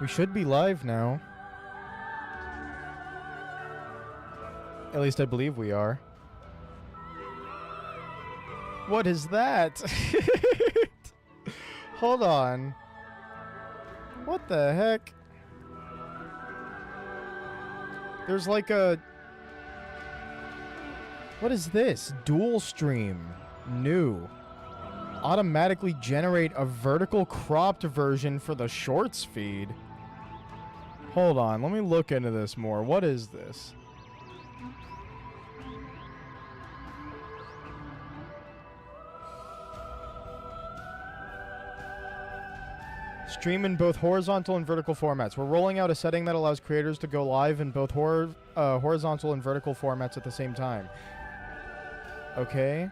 We should be live now. At least I believe we are. What is that? Hold on. What the heck? There's like a... What is this? Dual stream. New. Automatically generate a vertical cropped version for the shorts feed. Hold on. Let me look into this more. What is this? Stream in both horizontal and vertical formats. We're rolling out a setting that allows creators to go live in both horizontal and vertical formats at the same time. Okay.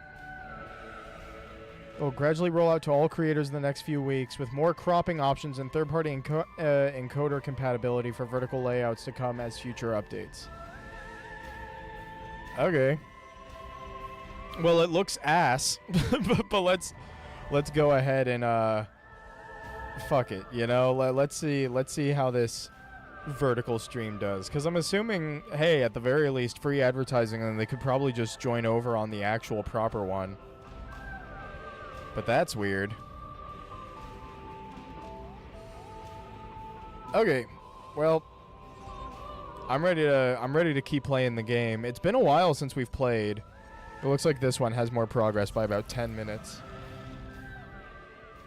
We'll gradually roll out to all creators in the next few weeks, with more cropping options and third-party encoder compatibility for vertical layouts to come as future updates. Okay. Well, it looks ass, but let's go ahead and fuck it, you know. Let's see how this vertical stream does, because I'm assuming, hey, at the very least, free advertising, and they could probably just join over on the actual proper one. But that's weird. Okay, well, I'm ready to keep playing the game. It's been a while since we've played. It looks like this one has more progress by about 10 minutes.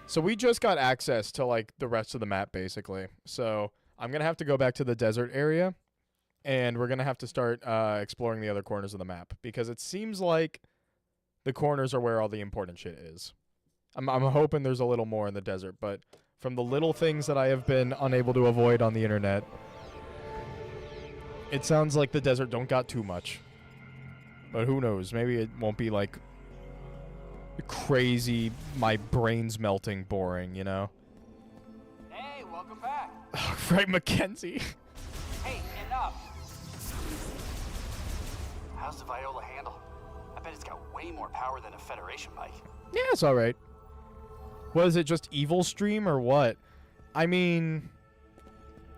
So we just got access to like the rest of the map basically. So I'm gonna have to go back to the desert area, and we're gonna have to start exploring the other corners of the map, because it seems like the corners are where all the important shit is. I'm hoping there's a little more in the desert, but from the little things that I have been unable to avoid on the internet, it sounds like the desert don't got too much. But who knows? Maybe it won't be like crazy, my brain's melting boring, you know? Hey, welcome back. Right, Mackenzie. Hey, enough. How's the Viola handle? I bet it's got way more power than a Federation bike. Yeah, it's alright. What is it, just evil stream or what? I mean,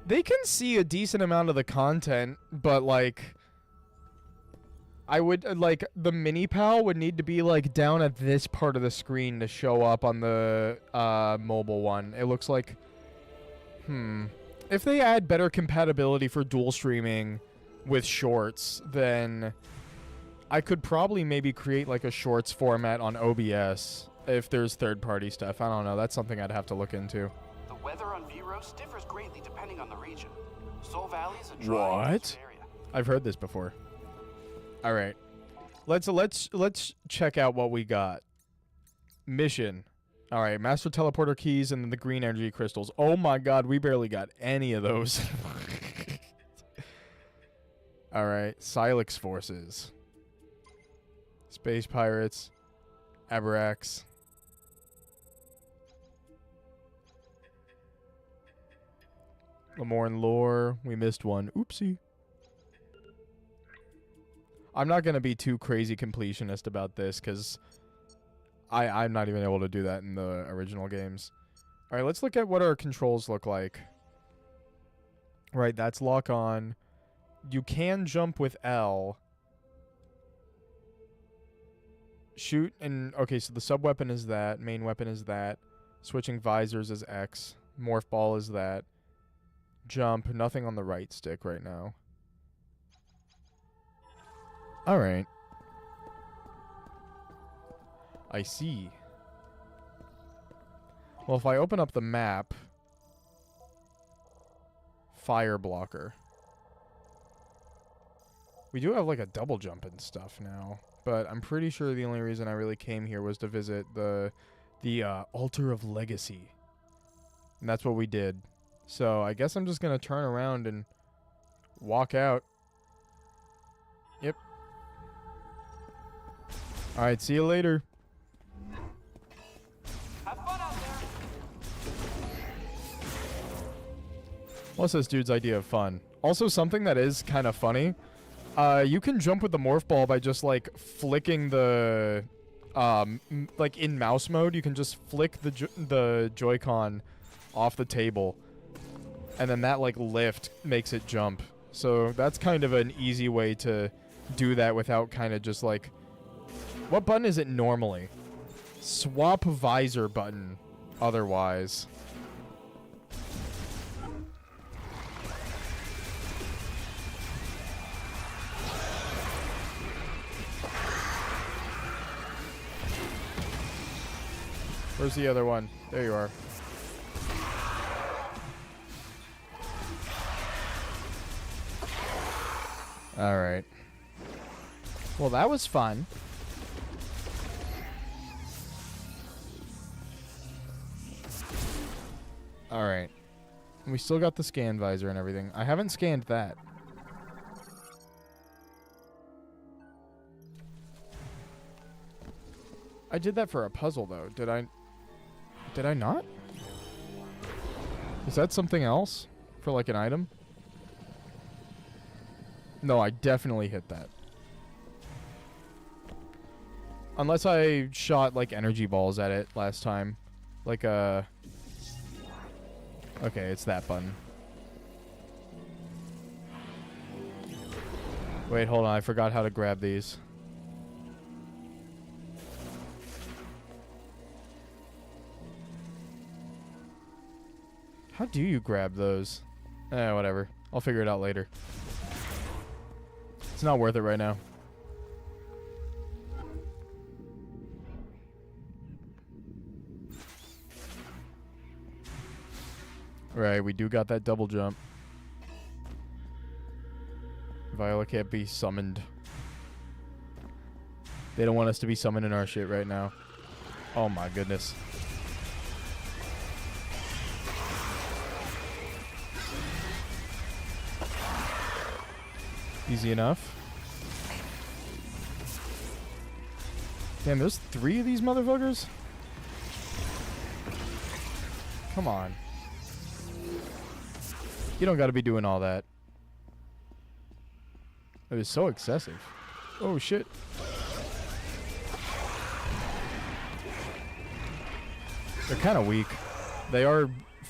they can see a decent amount of the content, but like, I would, like, the mini PAL would need to be like down at this part of the screen to show up on the mobile one. It looks like, if they add better compatibility for dual streaming with shorts, then I could probably maybe create like a shorts format on OBS if there's third-party stuff. I don't know. That's something I'd have to look into. The weather on Veros differs greatly depending on the region. Soul Valley is a dry desert area. I've heard this before. All right. Let's check out what we got. Mission. All right, master teleporter keys and then the green energy crystals. Oh my god, we barely got any of those. All right, Silex forces. Space pirates. Abrax. Lemorn lore. We missed one. Oopsie. I'm not going to be too crazy completionist about this, because I'm not even able to do that in the original games. All right, let's look at what our controls look like. Right, that's lock on. You can jump with L. Shoot and... Okay, so the sub-weapon is that. Main weapon is that. Switching visors is X. Morph ball is that. Jump. Nothing on the right stick right now. Alright. I see. Well, if I open up the map... Fire blocker. We do have like a double jump and stuff now. But I'm pretty sure the only reason I really came here was to visit the Altar of Legacy. And that's what we did. So I guess I'm just going to turn around and walk out. Yep. Alright, see you later. Have fun out there. What's this dude's idea of fun? Also, something that is kind of funny. You can jump with the morph ball by just like flicking the, like in mouse mode, you can just flick the Joy-Con off the table. and then that like lift makes it jump. So that's kind of an easy way to do that without kind of just like, what button is it normally? Swap visor button otherwise. Where's the other one? There you are. All right. Well, that was fun. All right. We still got the scan visor and everything. I haven't scanned that. I did that for a puzzle, though. Did I not? Is that something else? For, like, an item? No, I definitely hit that. Unless I shot, like, energy balls at it last time. Like, okay, it's that button. Wait, hold on. I forgot how to grab these. How do you grab those? Whatever. I'll figure it out later. It's not worth it right now. Right, we do got that double jump. Viola can't be summoned. They don't want us to be summoned in our shit right now. Oh my goodness. Easy enough. Damn, there's 3 of these motherfuckers? Come on. You don't gotta be doing all that. It was so excessive. Oh shit. They're kind of weak. They are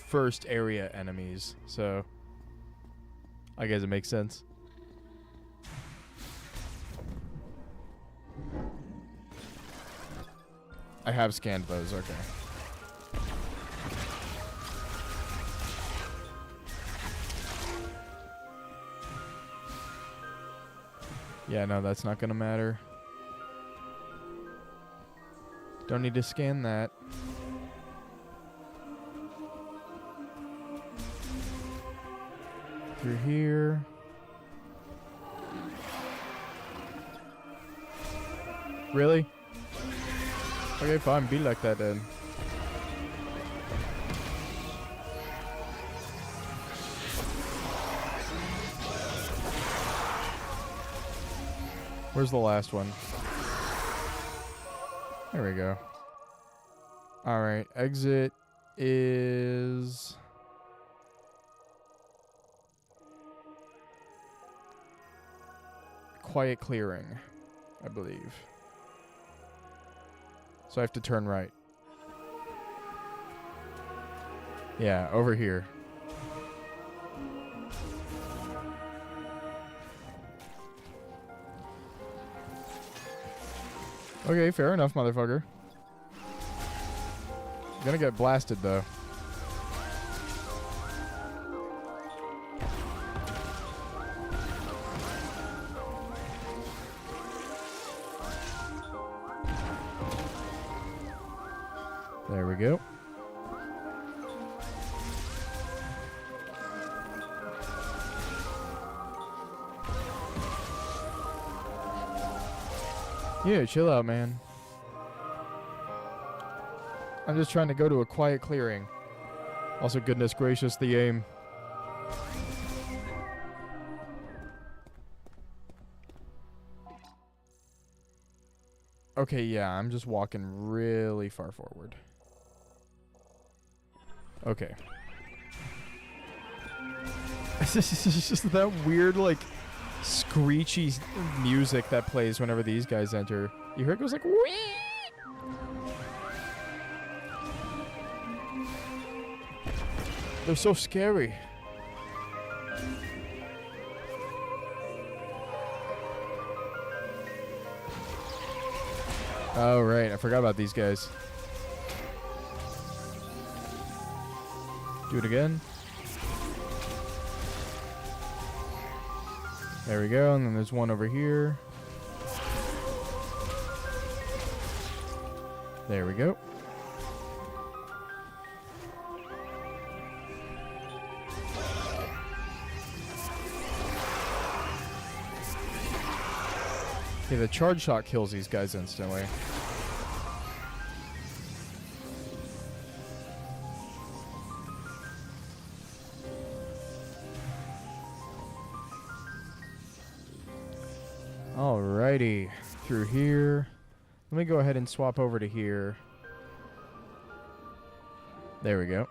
first area enemies, so I guess it makes sense. I have scanned those, okay. Yeah, no, that's not gonna matter. Don't need to scan that. Through here. Really? Okay, fine. Be like that then. Where's the last one? There we go. Alright, exit is... quiet clearing, I believe. So I have to turn right. Yeah, over here. Okay, fair enough, motherfucker. You're gonna get blasted, though. There we go. Yeah, chill out, man. I'm just trying to go to a quiet clearing. Also, goodness gracious, the aim. Okay, yeah, I'm just walking really far forward. Okay. It's just that weird, like, screechy music that plays whenever these guys enter. You hear it goes like, wee! They're so scary. Oh, right. I forgot about these guys. Do it again. There we go. And then there's one over here. There we go. Okay, the charge shot kills these guys instantly. Alrighty, through here. Let me go ahead and swap over to here. There we go.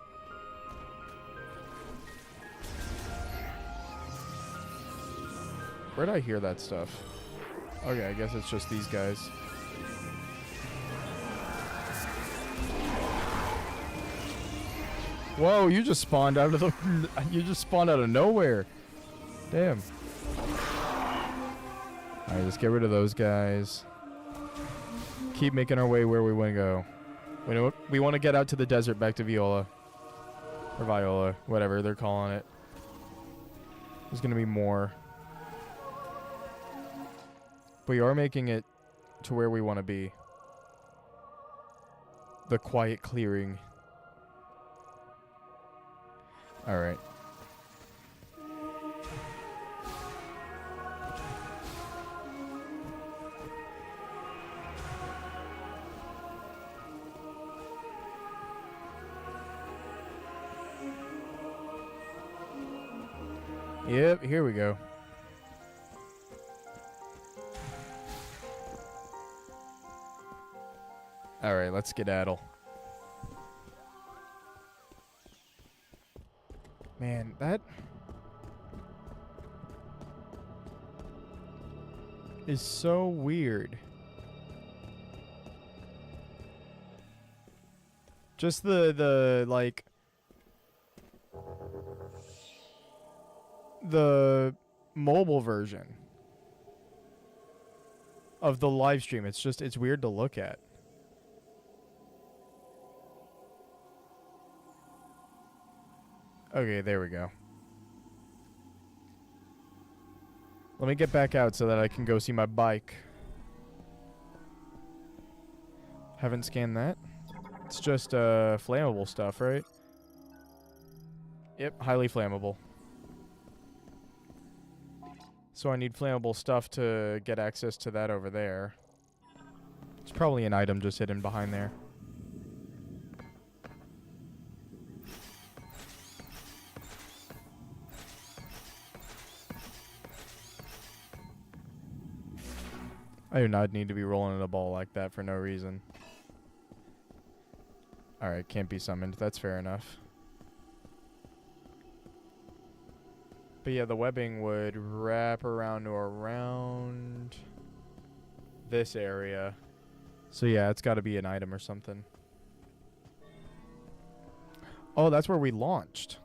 Where'd I hear that stuff? Okay, I guess it's just these guys. Whoa, you just spawned out of the you just spawned out of nowhere. Damn. Alright, let's get rid of those guys. Keep making our way where we want to go. We want to get out to the desert back to Viola. Or Viola, whatever they're calling it. There's going to be more. We are making it to where we want to be. The quiet clearing. Alright. Yep, here we go. Alright, let's skedaddle. Man, that is so weird. Just the like the mobile version of the live stream. It's weird to look at. Okay, there we go. Let me get back out so that I can go see my bike. Haven't scanned that. It's just flammable stuff, right? Yep, highly flammable. So I need flammable stuff to get access to that over there. It's probably an item just hidden behind there. I do not need to be rolling in a ball like that for no reason. Alright, can't be summoned. That's fair enough. But yeah, the webbing would wrap around to around this area. So yeah, it's got to be an item or something. Oh, that's where we launched.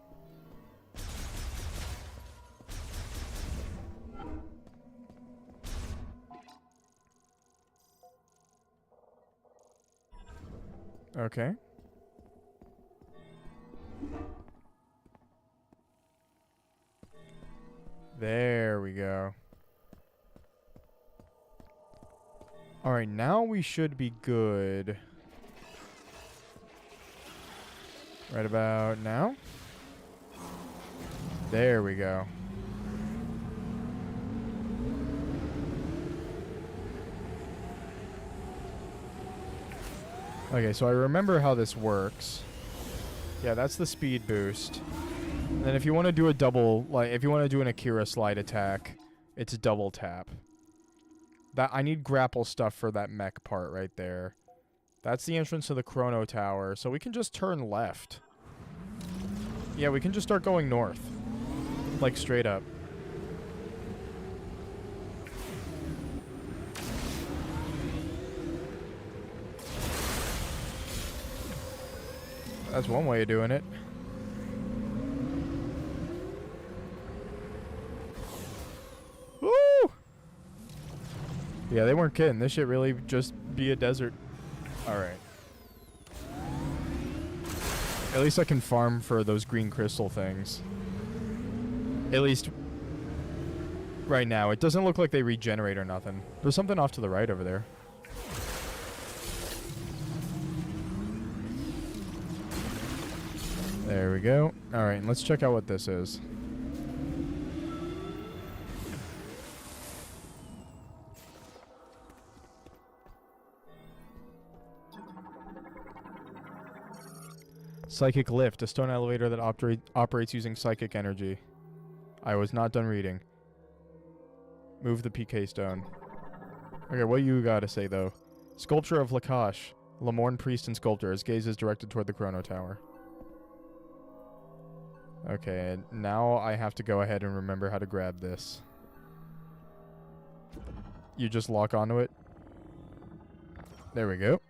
Okay. There we go. Alright, now we should be good. Right about now. There we go. Okay, so I remember how this works. Yeah, that's the speed boost. And then if you want to do a double, like if you want to do an Akira slide attack, it's a double tap. That I need grapple stuff for that mech part right there. That's the entrance to the Chrono Tower, so we can just turn left. Yeah, we can just start going north. Like straight up. That's one way of doing it. Woo! Yeah, they weren't kidding. This shit really just be a desert. Alright. At least I can farm for those green crystal things. At least right now. It doesn't look like they regenerate or nothing. There's something off to the right over there. There we go. Alright, let's check out what this is. Psychic lift, a stone elevator that operates using psychic energy. I was not done reading. Move the PK stone. Okay, what you gotta say though? Sculpture of Lakash, Lamorne priest and sculptor. His gaze is directed toward the Chrono Tower. Okay, now I have to go ahead and remember how to grab this. You just lock onto it. There we go.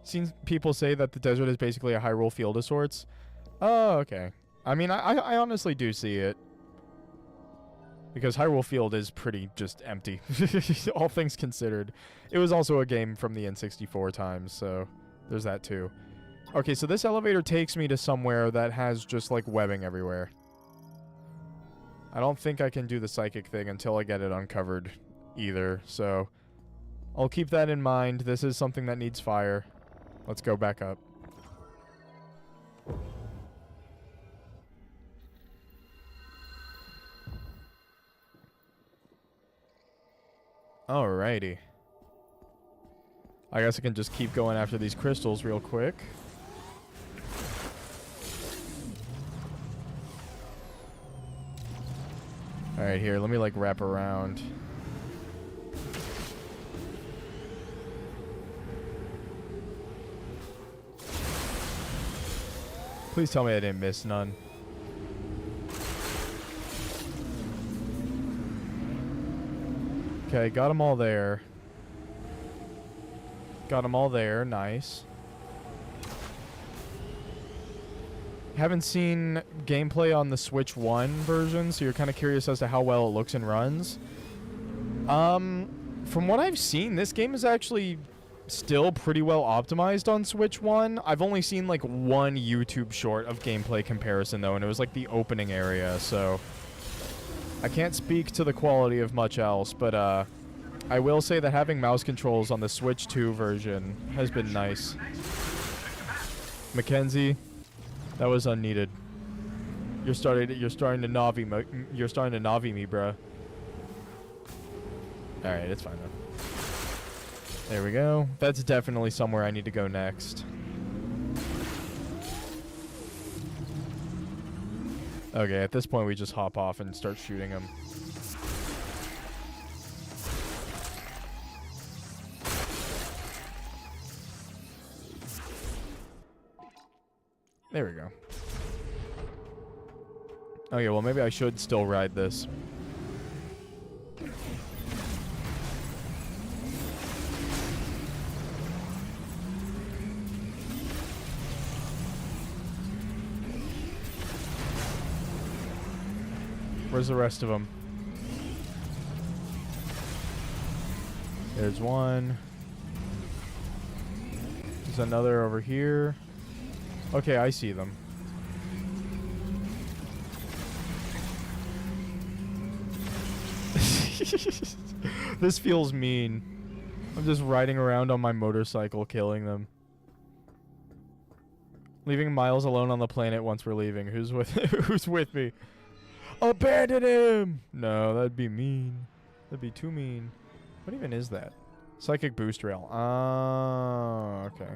Seen people say that the desert is basically a Hyrule Field of sorts. Oh, okay. I mean, I honestly do see it. Because Hyrule Field is pretty just empty. All things considered. It was also a game from the N64 times, so there's that too. Okay, so this elevator takes me to somewhere that has just like webbing everywhere. I don't think I can do the psychic thing until I get it uncovered either, so I'll keep that in mind. This is something that needs fire. Let's go back up. Alrighty. I guess I can just keep going after these crystals real quick. Alright, here, let me like wrap around. Please tell me I didn't miss none. Okay, got them all there. Got them all there, nice. Haven't seen gameplay on the Switch 1 version, so you're kind of curious as to how well it looks and runs. From what I've seen, this game is actually still pretty well optimized on Switch 1. I've only seen like one YouTube short of gameplay comparison though, and it was like the opening area, so I can't speak to the quality of much else, but I will say that having mouse controls on the Switch 2 version has been nice. Mackenzie, that was unneeded. You're starting to Navi me, bruh. All right, it's fine though. There we go. That's definitely somewhere I need to go next. Okay, at this point we just hop off and start shooting them. There we go. Oh yeah, well maybe I should still ride this. Where's the rest of them? There's one. There's another over here. Okay, I see them. This feels mean. I'm just riding around on my motorcycle killing them. Leaving Miles alone on the planet once we're leaving. Who's with me? Abandon him! No, that'd be mean. That'd be too mean. What even is that? Psychic boost rail. Oh, okay.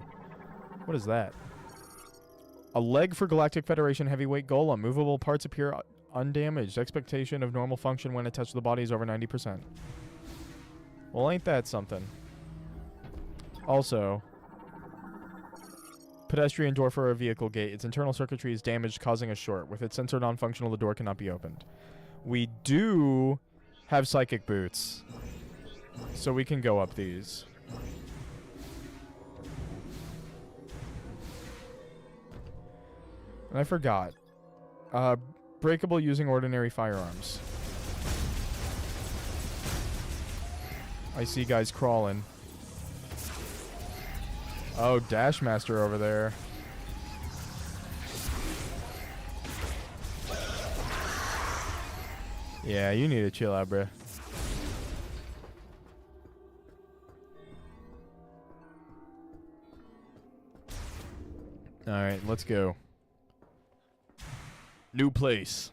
What is that? A leg for Galactic Federation heavyweight golem. Movable parts appear undamaged. Expectation of normal function when attached to the body is over 90%. Well, ain't that something? Also, pedestrian door for a vehicle gate. Its internal circuitry is damaged, causing a short. With its sensor non-functional, the door cannot be opened. We do have psychic boots, so we can go up these. And I forgot. Breakable using ordinary firearms. I see guys crawling. Oh, Dash Master over there. Yeah, you need to chill out, bruh. Alright, let's go. New place.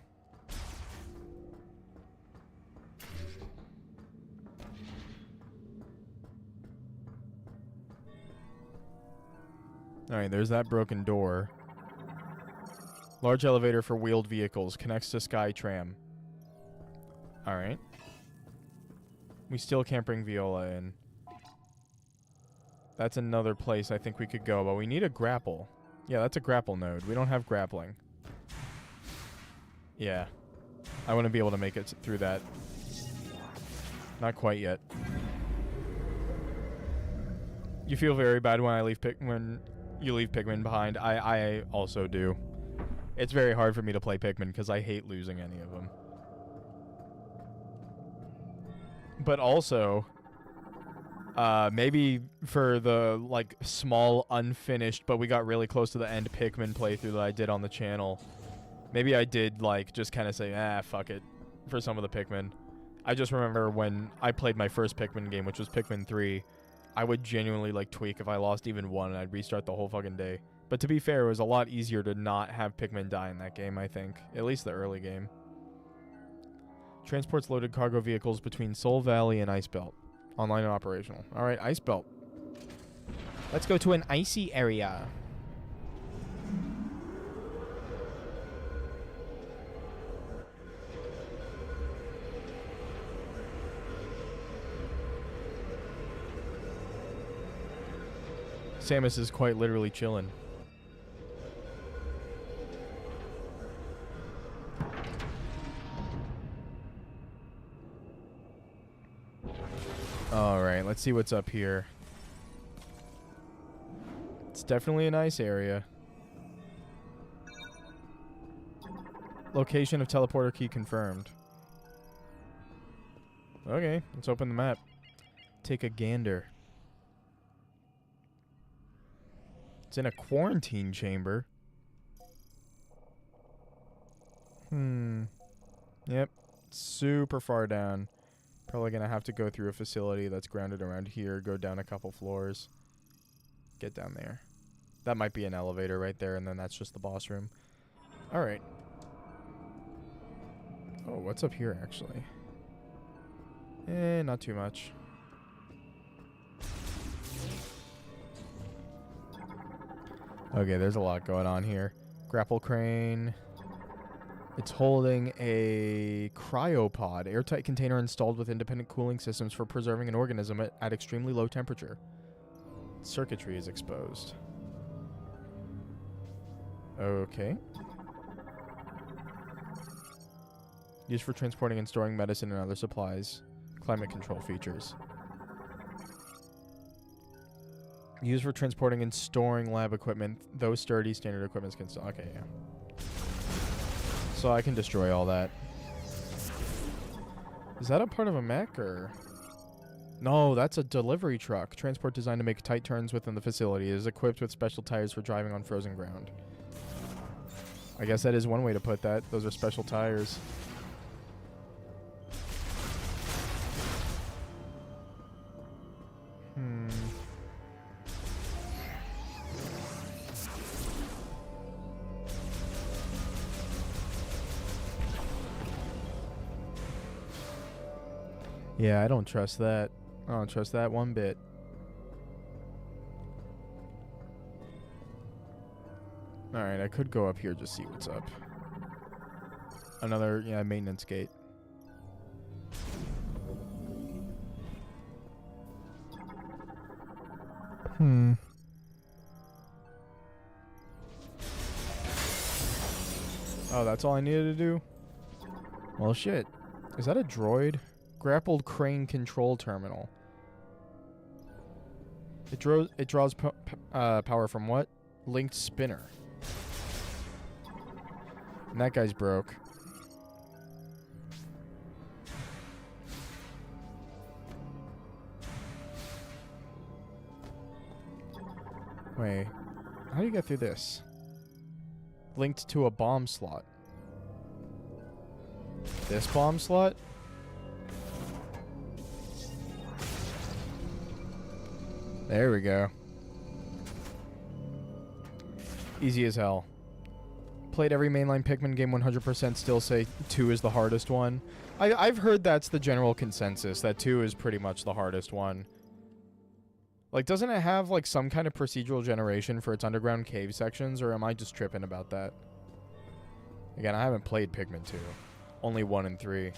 Alright, there's that broken door. Large elevator for wheeled vehicles. Connects to Sky Tram. Alright. We still can't bring Viola in. That's another place I think we could go, but we need a grapple. Yeah, that's a grapple node. We don't have grappling. Yeah. I want to be able to make it through that. Not quite yet. You feel very bad when when you leave Pikmin behind. I also do. It's very hard for me to play Pikmin because I hate losing any of them. But also, maybe for the like small unfinished, but we got really close to the end Pikmin playthrough that I did on the channel. Maybe I did like just kind of say, fuck it, for some of the Pikmin. I just remember when I played my first Pikmin game, which was Pikmin 3, I would genuinely like tweak if I lost even one and I'd restart the whole fucking day. But to be fair, it was a lot easier to not have Pikmin die in that game, I think. At least the early game. Transports loaded cargo vehicles between Soul Valley and Ice Belt. Online and operational. Alright, Ice Belt. Let's go to an icy area. Samus is quite literally chilling. Alright, let's see what's up here. It's definitely a nice area. Location of teleporter key confirmed. Okay, let's open the map. Take a gander. It's in a quarantine chamber. Yep. Super far down. Probably gonna have to go through a facility that's grounded around here, go down a couple floors. Get down there. That might be an elevator right there, and then that's just the boss room. Alright. Oh, what's up here, actually? Not too much. Okay, there's a lot going on here. Grapple crane. It's holding a cryopod, airtight container installed with independent cooling systems for preserving an organism at extremely low temperature. Circuitry is exposed. Okay. Used for transporting and storing medicine and other supplies. Climate control features. Used for transporting and storing lab equipment. Though sturdy, standard equipment can still... Okay, yeah. So I can destroy all that. Is that a part of a mech, or... No, that's a delivery truck. Transport designed to make tight turns within the facility. It is equipped with special tires for driving on frozen ground. I guess that is one way to put that. Those are special tires. Yeah, I don't trust that. I don't trust that one bit. Alright, I could go up here just see what's up. Another, yeah, maintenance gate. Oh, that's all I needed to do? Well, shit. Is that a droid? Grappled crane control terminal. It draws power from what? Linked spinner. And that guy's broke. Wait. How do you get through this? Linked to a bomb slot. This bomb slot? There we go. Easy as hell. Played every mainline Pikmin game 100%, still say 2 is the hardest one. I've heard that's the general consensus, that 2 is pretty much the hardest one. Like, doesn't it have, like, some kind of procedural generation for its underground cave sections, or am I just tripping about that? Again, I haven't played Pikmin 2. Only 1 and 3.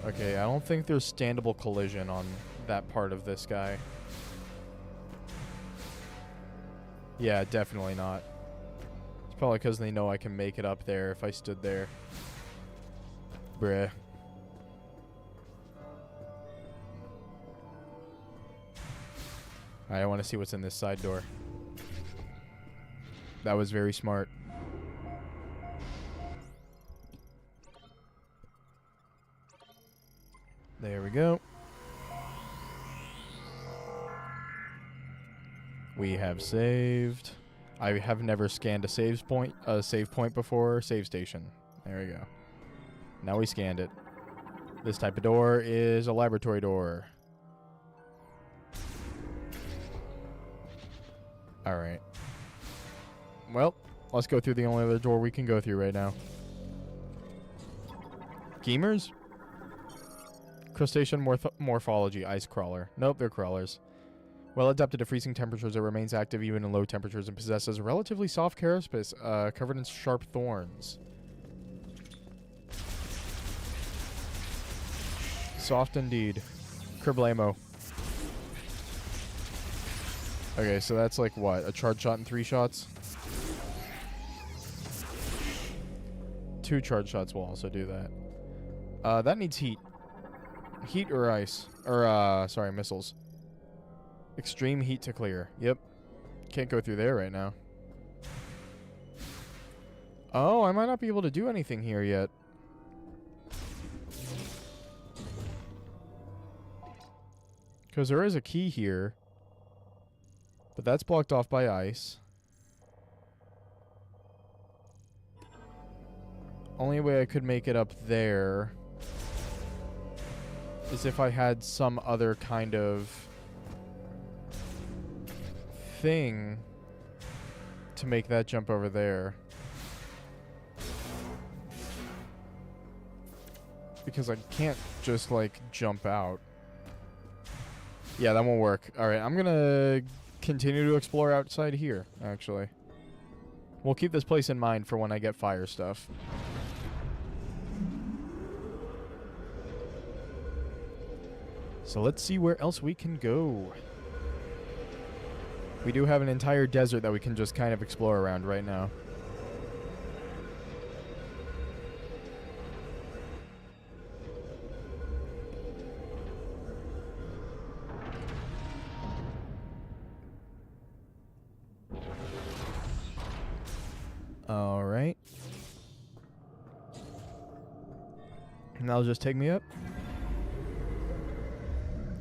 Okay, I don't think there's standable collision on that part of this guy. Yeah, definitely not. It's probably because they know I can make it up there if I stood there. Bruh. I want to see what's in this side door. That was very smart. There we go. We have saved. I have never scanned a save point before. Save station. There we go. Now we scanned it. This type of door is a laboratory door. Alright. Well, let's go through the only other door we can go through right now. Gamers? Crustacean morphology. Ice crawler. Nope, they're crawlers. Well adapted to freezing temperatures, it remains active even in low temperatures and possesses a relatively soft carapace covered in sharp thorns. Soft indeed. Kerblamo. Okay, so that's like what? A charge shot and 3 shots? 2 charge shots will also do that. That needs heat. Heat or ice? Or, sorry, missiles. Extreme heat to clear. Yep. Can't go through there right now. Oh, I might not be able to do anything here yet. Because there is a key here. But that's blocked off by ice. Only way I could make it up there is if I had some other kind of thing to make that jump over there. Because I can't just, like, jump out. Yeah, that won't work. Alright, I'm gonna continue to explore outside here, actually. We'll keep this place in mind for when I get fire stuff. So let's see where else we can go. We do have an entire desert that we can just kind of explore around right now. All right. And that'll just take me up.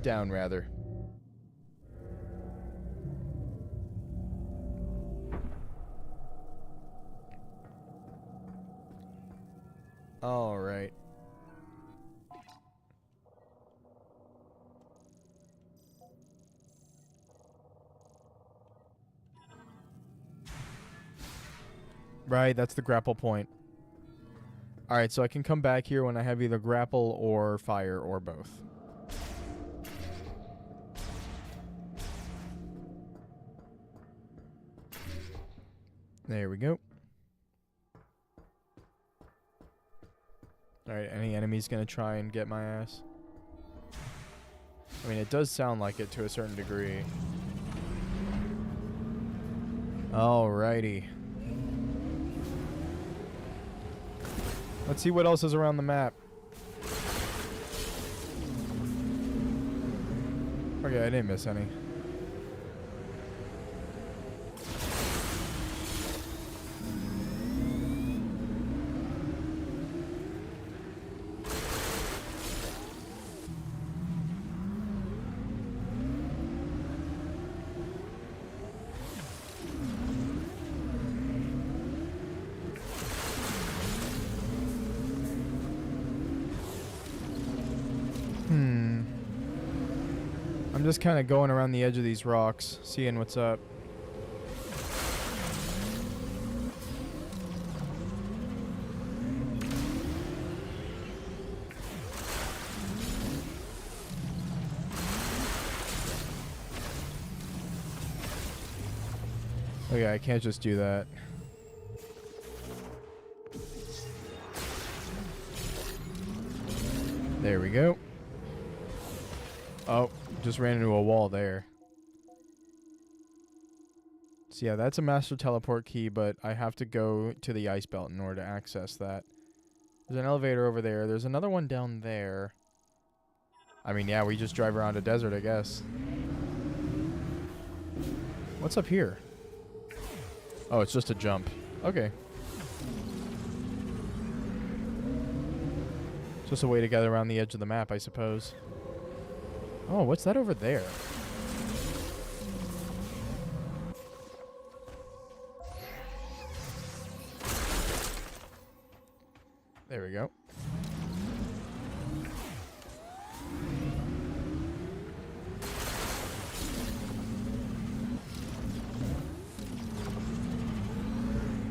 Down, rather. All right. Right, that's the grapple point. Alright, so I can come back here when I have either grapple or fire or both. There we go. Alright, any enemies gonna try and get my ass? I mean, it does sound like it to a certain degree. Alrighty. Let's see what else is around the map. Okay, I didn't miss any. just kind of going around the edge of these rocks, seeing what's up. Okay, I can't just do that. There we go. Oh, just ran into a wall there. So yeah, that's a master teleport key, but I have to go to the ice belt in order to access that. There's an elevator over there. There's another one down there. I mean, yeah, we just drive around a desert, I guess. What's up here? Oh, it's just a jump. Okay. Just a way to get around the edge of the map, I suppose. Oh, what's that over there? There we go.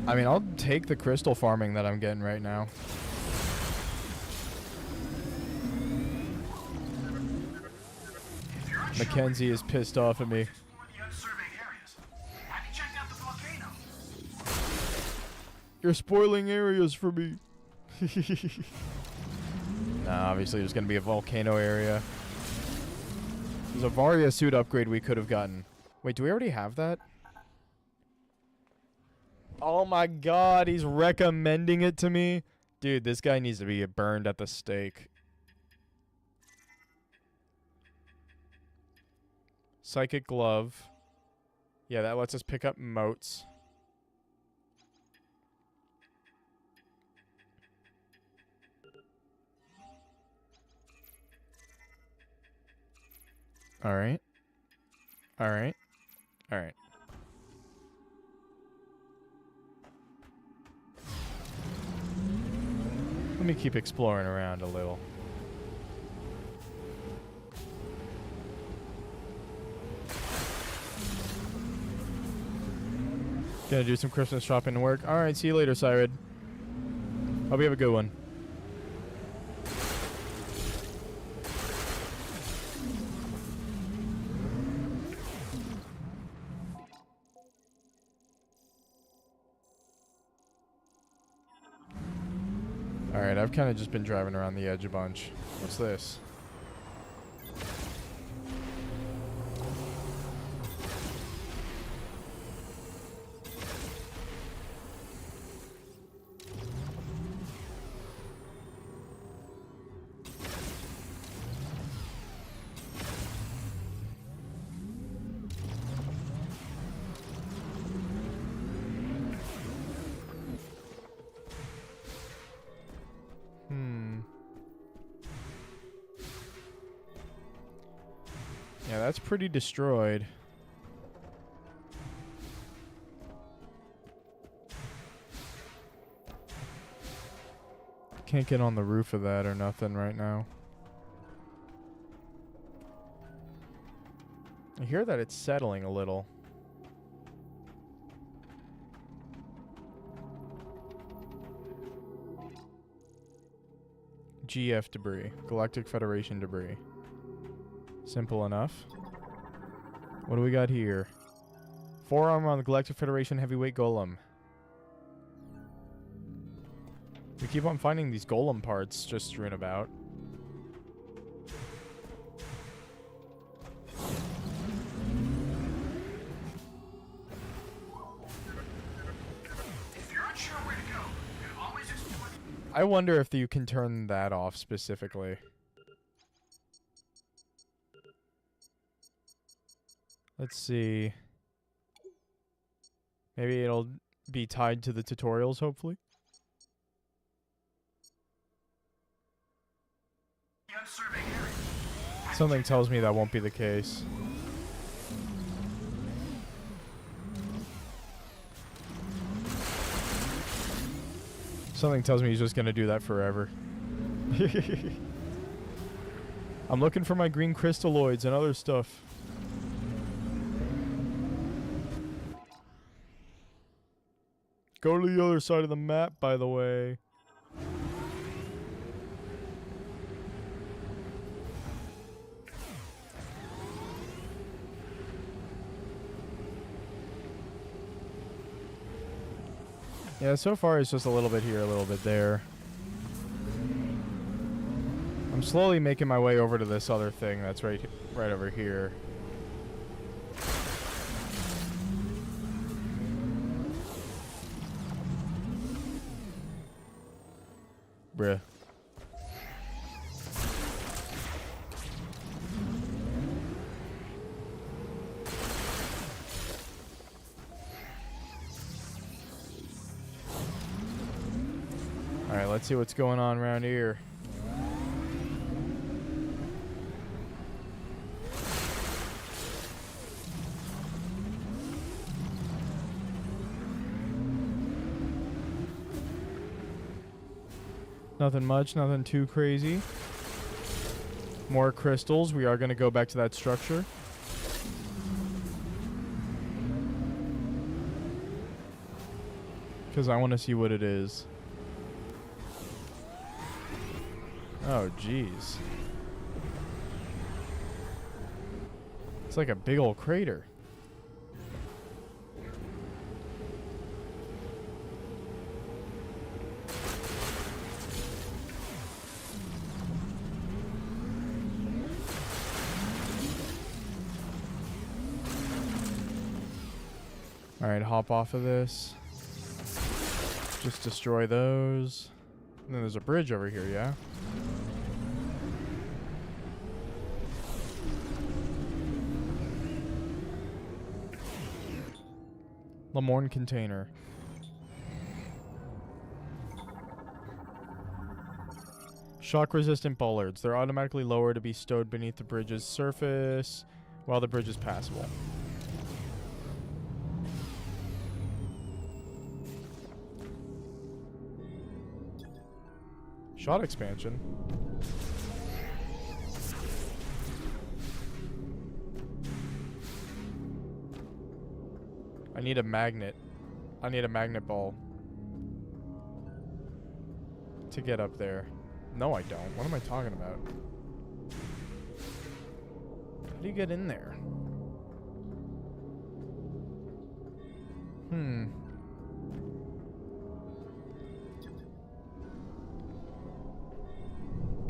I mean, I'll take the crystal farming that I'm getting right now. Mackenzie is pissed off at me. You're spoiling areas for me. Nah, obviously there's going to be a volcano area. There's a Varia suit upgrade we could have gotten. Wait, do we already have that? Oh my god, he's recommending it to me. Dude, this guy needs to be burned at the stake. Psychic glove. Yeah, that lets us pick up motes. Alright. Alright. Alright. Let me keep exploring around a little. Gonna do some Christmas shopping and work. Alright, see you later, Syred. Hope you have a good one. Alright, I've kind of just been driving around the edge a bunch. What's this? Yeah, that's pretty destroyed. Can't get on the roof of that or nothing right now. I hear that it's settling a little. GF debris. Galactic Federation debris. Simple enough. What do we got here? Forearm on the Galactic Federation heavyweight golem. We keep on finding these golem parts just strewn about. If you're unsure where to go, you can always explore. I wonder if you can turn that off specifically. Let's see. Maybe it'll be tied to the tutorials, hopefully. Something tells me that won't be the case. Something tells me he's just gonna do that forever. I'm looking for my green crystalloids and other stuff. Go to the other side of the map, by the way. Yeah, so far it's just a little bit here, a little bit there. I'm slowly making my way over to this other thing that's right over here. Bruh. Alright, let's see what's going on around here. Nothing much, nothing too crazy. More crystals. We are going to go back to that structure. Because I want to see what it is. Oh, jeez. It's like a big old crater. Alright, hop off of this. Just destroy those. And then there's a bridge over here, yeah? Lamorne container. Shock-resistant bollards. They're automatically lowered to be stowed beneath the bridge's surface while the bridge is passable. Shot expansion. I need a magnet. I need a magnet ball to get up there. No, I don't. What am I talking about? How do you get in there?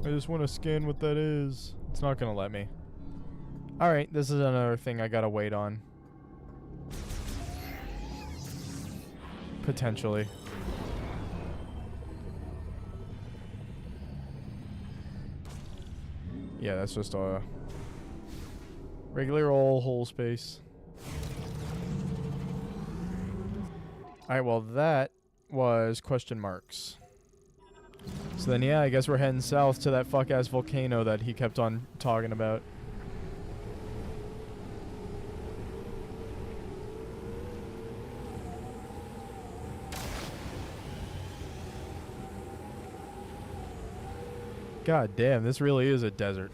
I just want to scan what that is. It's not going to let me. Alright, this is another thing I gotta wait on. Potentially. Yeah, that's just a regular old hole space. Alright, well that was question marks. So then yeah, I guess we're heading south to that fuck-ass volcano that he kept on talking about. God damn, this really is a desert.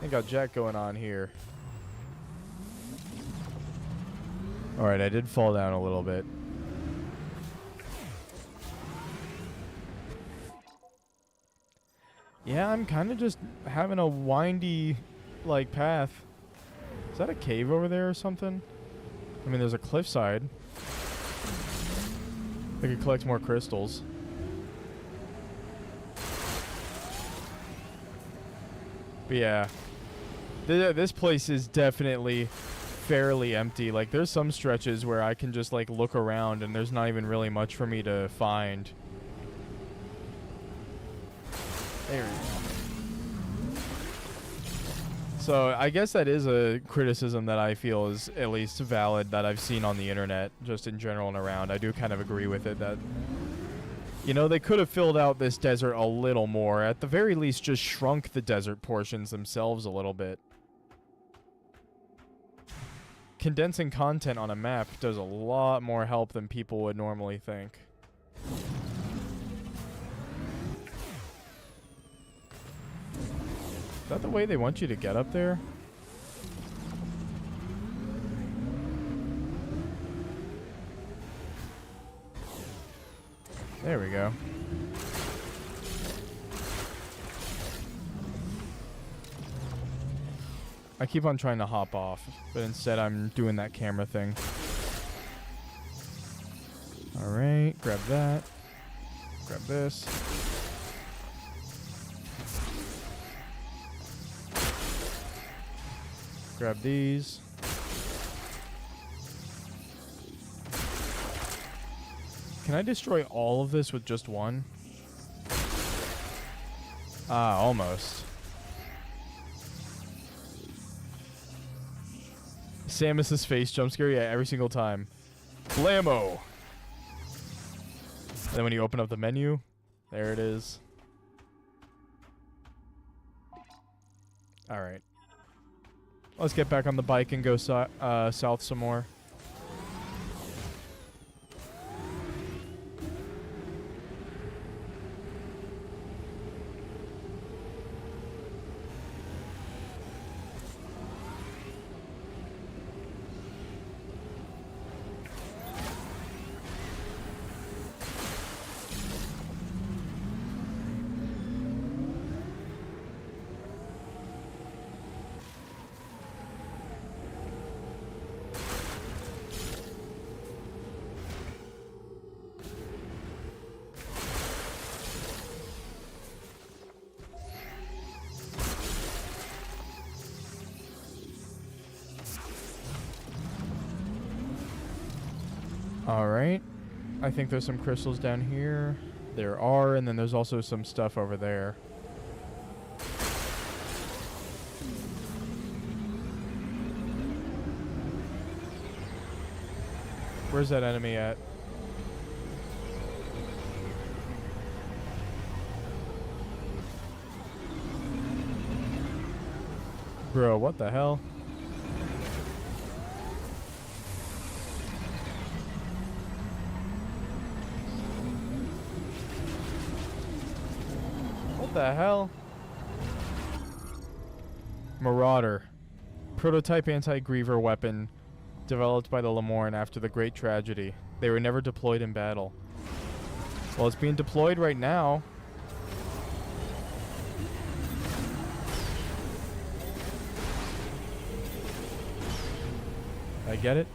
I got Jack going on here. Alright, I did fall down a little bit. Yeah, I'm kind of just having a windy, like, path. Is that a cave over there or something? I mean, there's a cliffside. I could collect more crystals. But yeah. This place is definitely fairly empty. Like, there's some stretches where I can just, like, look around and there's not even really much for me to find. There we go. So, I guess that is a criticism that I feel is at least valid that I've seen on the internet, just in general and around. I do kind of agree with it that, you know, they could have filled out this desert a little more. At the very least, just shrunk the desert portions themselves a little bit. Condensing content on a map does a lot more help than people would normally think. that the way they want you to get up there? There we go. I keep on trying to hop off, but instead I'm doing that camera thing. Alright, grab that. Grab this. Grab these. Can I destroy all of this with just one? Ah, almost. Samus's face jump scare, yeah, every single time. Blammo! And then when you open up the menu, there it is. Alright. Let's get back on the bike and go south some more. Alright. I think there's some crystals down here. There are, and then there's also some stuff over there. Where's that enemy at? Bro, what the hell? What the hell? Marauder. Prototype anti-griever weapon developed by the Lemorn after the Great Tragedy. They were never deployed in battle. Well, it's being deployed right now. I get it?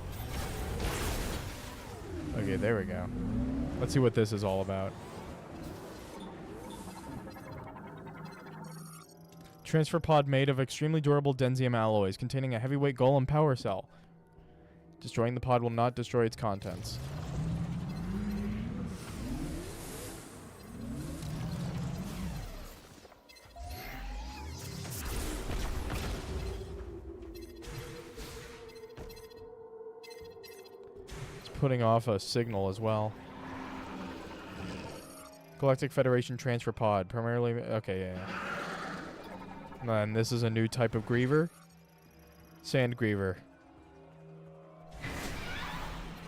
Okay, there we go. Let's see what this is all about. Transfer pod made of extremely durable densium alloys containing a heavyweight golem power cell. Destroying the pod will not destroy its contents. It's putting off a signal as well. Galactic Federation transfer pod. Primarily... Okay, yeah. And this is a new type of griever. Sand griever.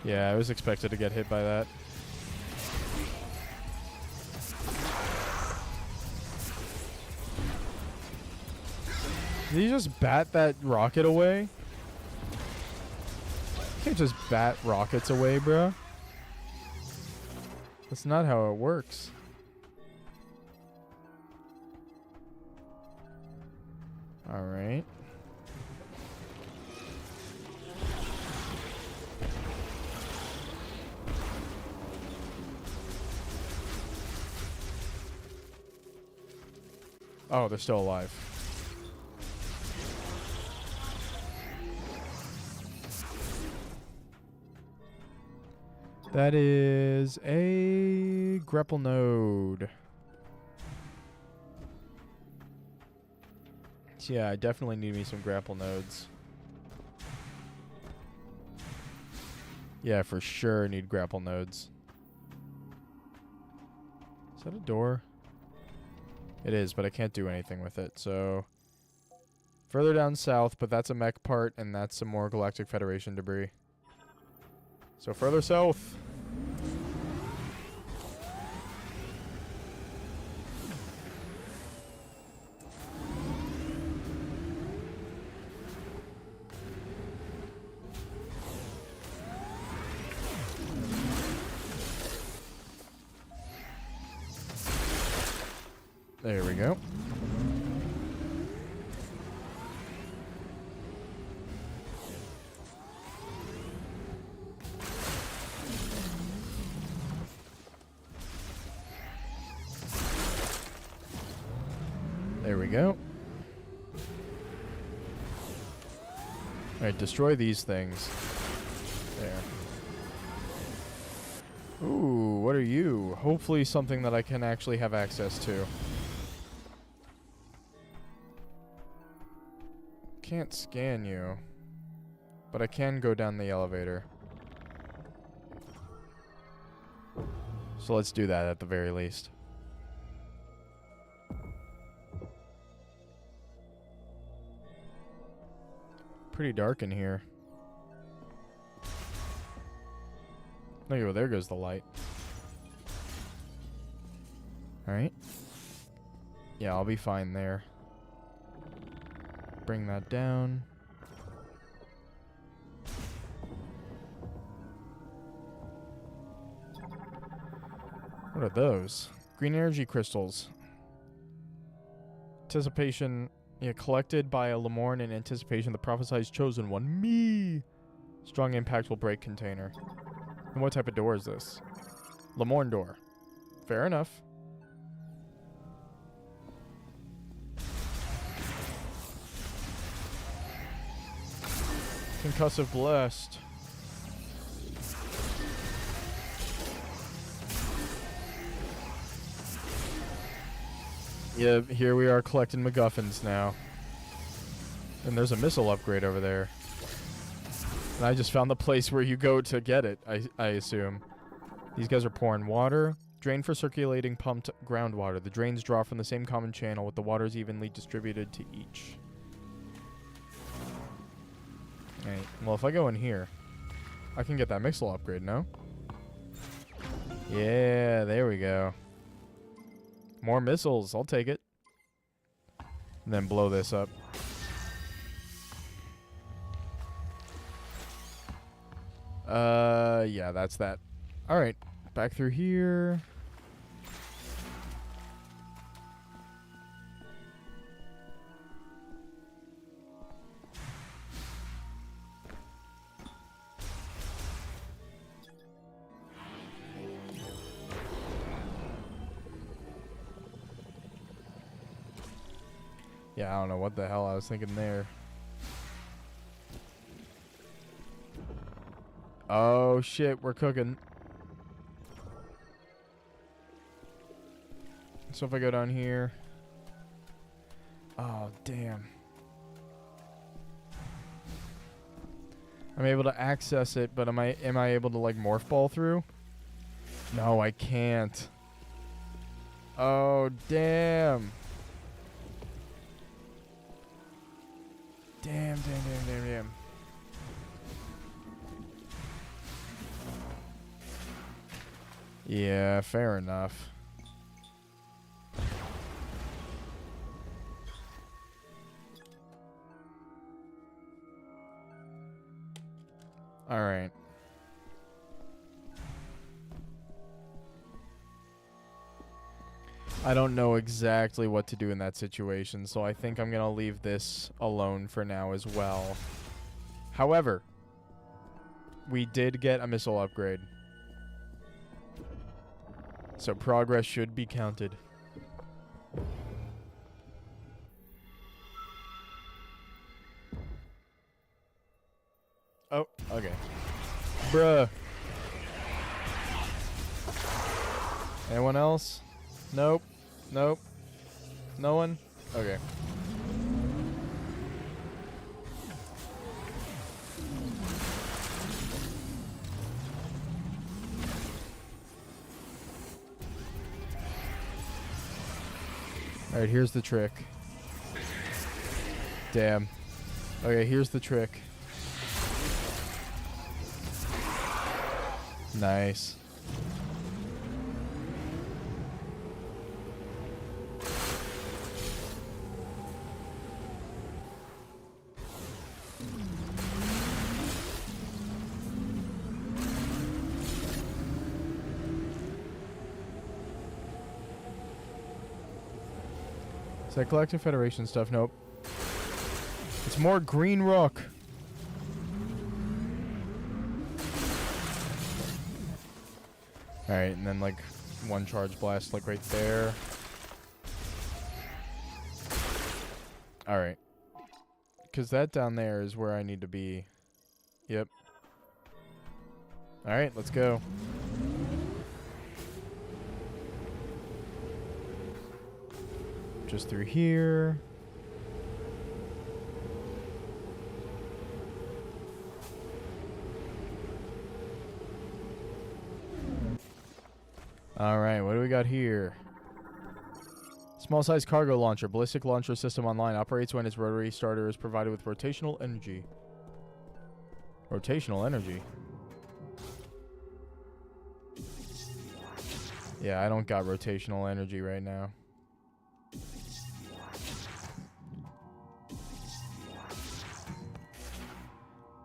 Yeah, I was expected to get hit by that. Did he just bat that rocket away? You can't just bat rockets away, bro. That's not how it works. Alright. Oh, they're still alive. That is a grapple node. Yeah, I definitely need me some grapple nodes. Yeah, for sure need grapple nodes. Is that a door? It is, but I can't do anything with it, so... Further down south, but that's a mech part, and that's some more Galactic Federation debris. So further south. There we go. There we go. Alright, destroy these things. There. Ooh, what are you? Hopefully something that I can actually have access to. Can't scan you. But I can go down the elevator. So let's do that at the very least. Pretty dark in here. Oh, there goes the light. Alright. Yeah, I'll be fine there. Bring that down. What are those? Green energy crystals. Anticipation. Yeah, collected by a Lemorn in anticipation of the prophesized chosen one. Me! Strong impact will break container. And what type of door is this? Lemorn door. Fair enough. Concussive blast. Yeah, here we are collecting MacGuffins now. And there's a missile upgrade over there. And I just found the place where you go to get it, I assume. These guys are pouring water. Drain for circulating pumped groundwater. The drains draw from the same common channel with the waters evenly distributed to each. Alright, well if I go in here, I can get that missile upgrade, no? Yeah, there we go. More missiles, I'll take it. And then blow this up. Yeah, that's that. Alright, back through here. Yeah, I don't know what the hell I was thinking there. Oh shit, we're cooking. So if I go down here. Oh, damn. I'm able to access it, but am I able to like morph ball through? No, I can't. Oh, damn. Damn. Yeah, fair enough. All right. I don't know exactly what to do in that situation, so I think I'm going to leave this alone for now as well. However, we did get a missile upgrade. So progress should be counted. Oh, okay. Bruh. Anyone else? Nope. Nope. No one? Okay. Alright, here's the trick. Damn. Okay, here's the trick. Nice. Is that Galactic Federation stuff? Nope. It's more green rock. Alright, and then like one charge blast like right there. Alright. Because that down there is where I need to be. Yep. Alright, let's go. Just through here. Alright, what do we got here? Small size cargo launcher. Ballistic launcher system online. Operates when its rotary starter is provided with rotational energy. Rotational energy? Yeah, I don't got rotational energy right now.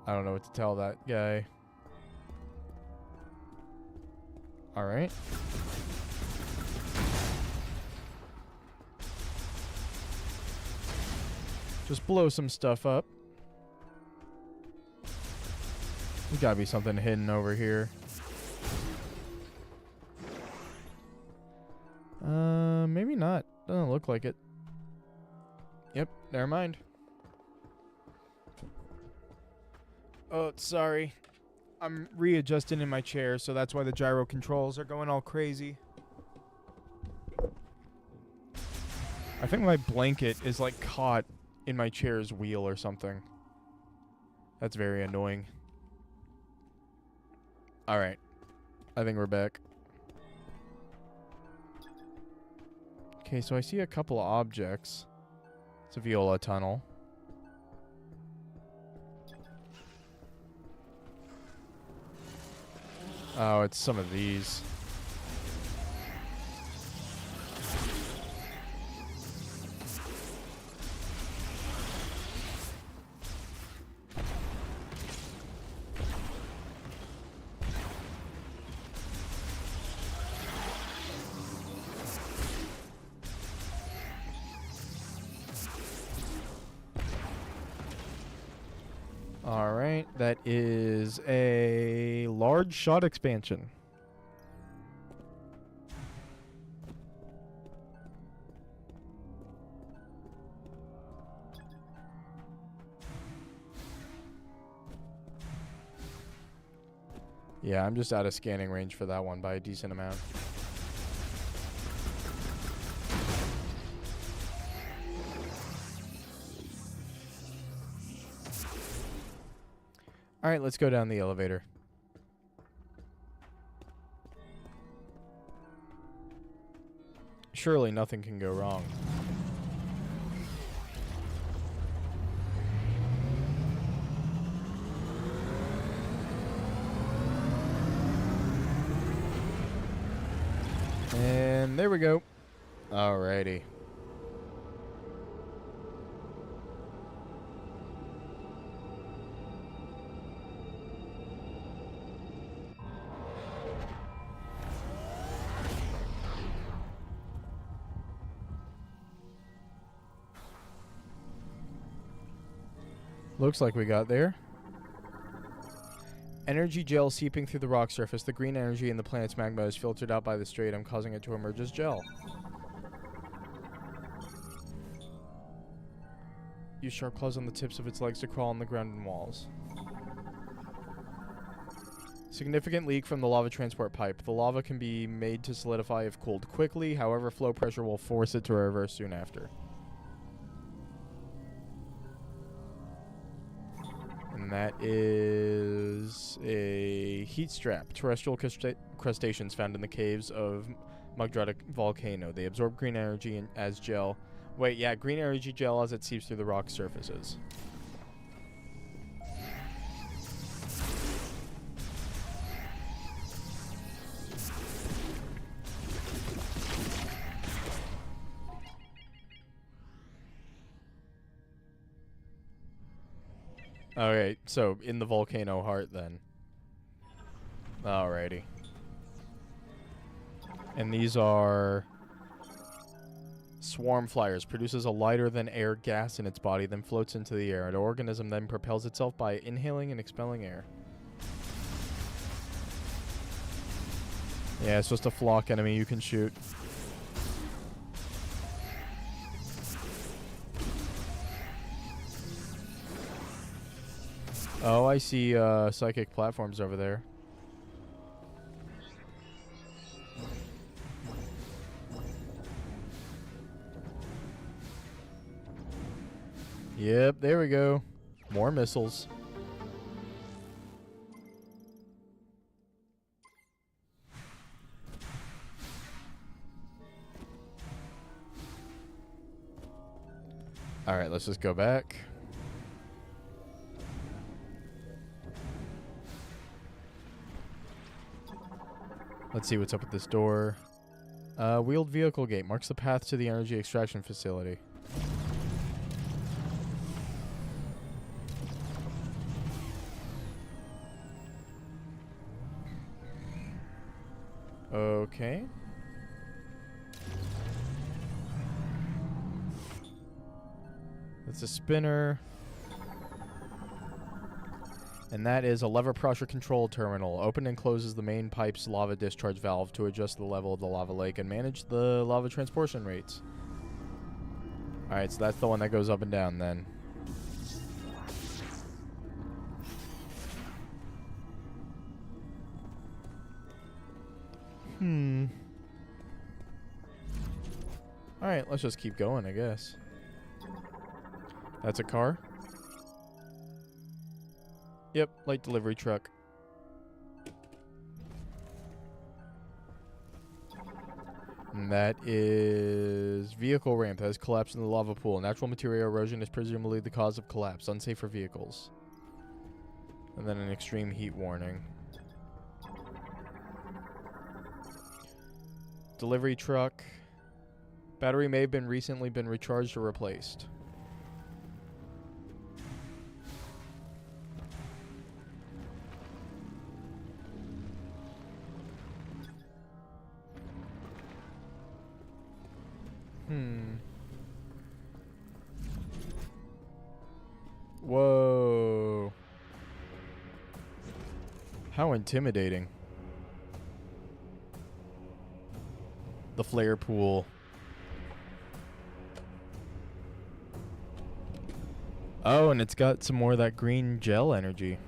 I don't know what to tell that guy. Alright. Just blow some stuff up. There's gotta be something hidden over here. Maybe not. Doesn't look like it. Yep, never mind. Oh, sorry. I'm readjusting in my chair, so that's why the gyro controls are going all crazy. I think my blanket is like caught in my chair's wheel or something. That's very annoying. Alright. I think we're back. Okay, so I see a couple of objects. It's a viola tunnel. Oh, it's some of these. Alright, that is a large shot expansion. Yeah, I'm just out of scanning range for that one by a decent amount. Alright, let's go down the elevator. Surely nothing can go wrong. And there we go. Alrighty. Looks like we got there. Energy gel seeping through the rock surface. The green energy in the planet's magma is filtered out by the stratum, causing it to emerge as gel. Use sharp claws on the tips of its legs to crawl on the ground and walls. Significant leak from the lava transport pipe. The lava can be made to solidify if cooled quickly. However, flow pressure will force it to reverse soon after. And that is a heat strap. Terrestrial crustaceans found in the caves of Magdrada volcano. They absorb green energy as gel. Wait, yeah, green energy gel as it seeps through the rock surfaces. Okay, so in the volcano heart then. Alrighty. And these are Swarm flyers produces a lighter than air gas in its body, then floats into the air. An organism then propels itself by inhaling and expelling air. Yeah, it's just a flock enemy you can shoot. Oh, I see psychic platforms over there. Yep, there we go. More missiles. Alright, let's just go back. Let's see what's up with this door. Wheeled vehicle gate marks the path to the energy extraction facility. Okay. It's a spinner. And that is a lever pressure control terminal. Open and closes the main pipe's lava discharge valve to adjust the level of the lava lake and manage the lava transportation rates. Alright, so that's the one that goes up and down then. Alright, let's just keep going, I guess. That's a car? Yep, light delivery truck. And that is vehicle ramp has collapsed in the lava pool. Natural material erosion is presumably the cause of collapse. Unsafe for vehicles. And then an extreme heat warning. Delivery truck. Battery may have been recently been recharged or replaced. Whoa. How intimidating. The flare pool. Oh, and it's got some more of that green gel energy.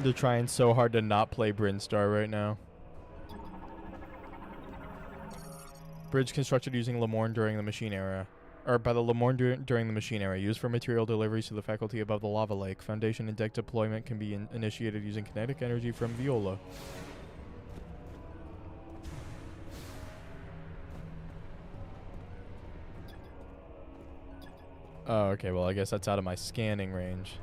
They're trying so hard to not play Brinstar right now. Bridge constructed using Lemorne during the machine era. Or by the Lemorne during the machine era. Used for material deliveries to the faculty above the lava lake. Foundation and deck deployment can be initiated using kinetic energy from Viola. Oh, okay. Well, I guess that's out of my scanning range.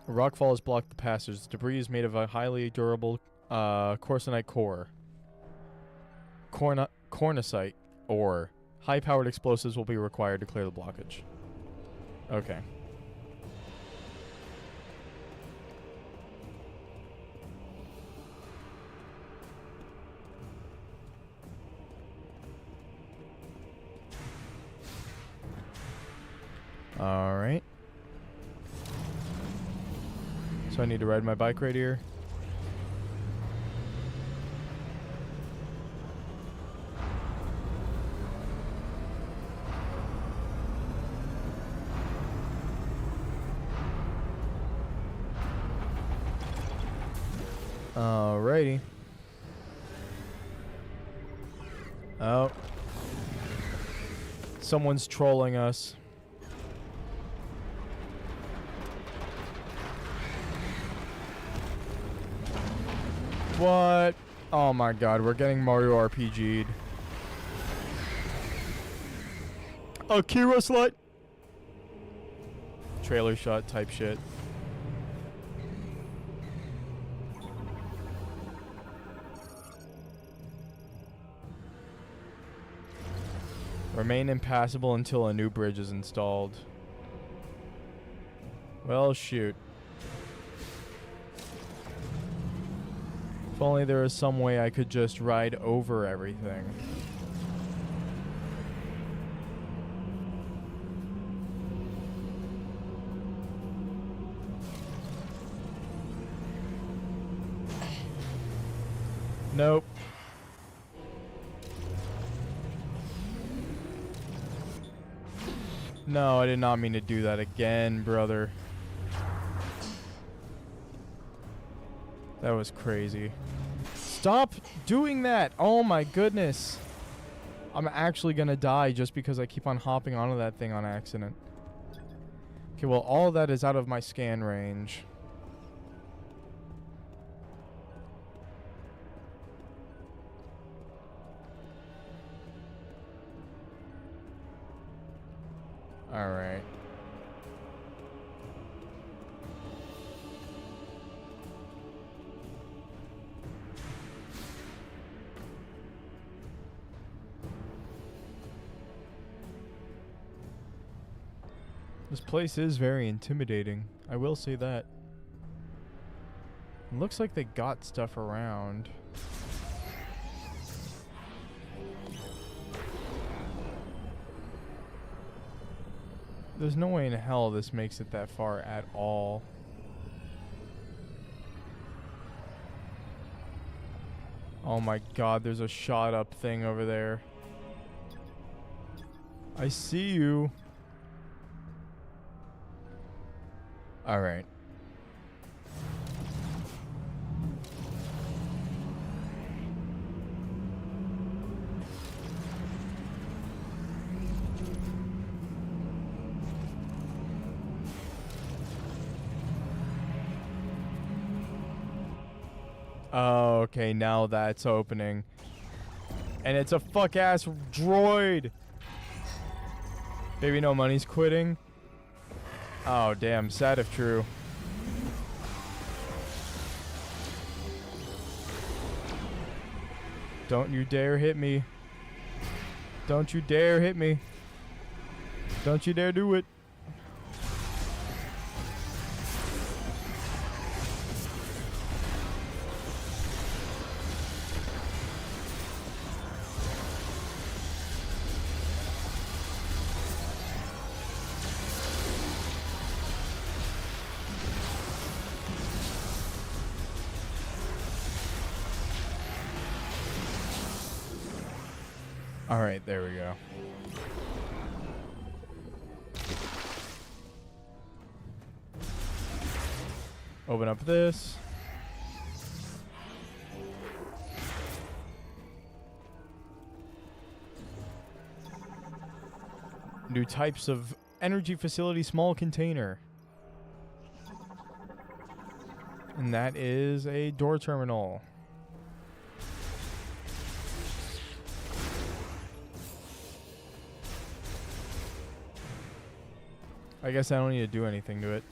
Rockfall has blocked the passage. The debris is made of a highly durable corsonite core. Cornicite ore. High-powered explosives will be required to clear the blockage. Okay. All right. So I need to ride my bike right here. Alrighty. Oh. Someone's trolling us. What? Oh my god, we're getting Mario RPG'd. Akira slut? Trailer shot type shit. Remain impassable until a new bridge is installed. Well, shoot. If only there was some way I could just ride over everything. Nope. No, I did not mean to do that again, brother. That was crazy. Stop doing that! Oh my goodness. I'm actually gonna die just because I keep on hopping onto that thing on accident. Okay, well, all of that is out of my scan range. Alright. This place is very intimidating. I will say that. It looks like they got stuff around. There's no way in hell this makes it that far at all. Oh my god, there's a shot up thing over there. I see you. Alright. Oh, okay, now that's opening. And it's a fuck-ass droid! Baby No Money's quitting? Oh, damn, sad if true. Don't you dare hit me. Don't you dare hit me. Don't you dare do it. Alright, there we go. Open up this. New types of energy facility, small container. And that is a door terminal. I guess I don't need to do anything to it.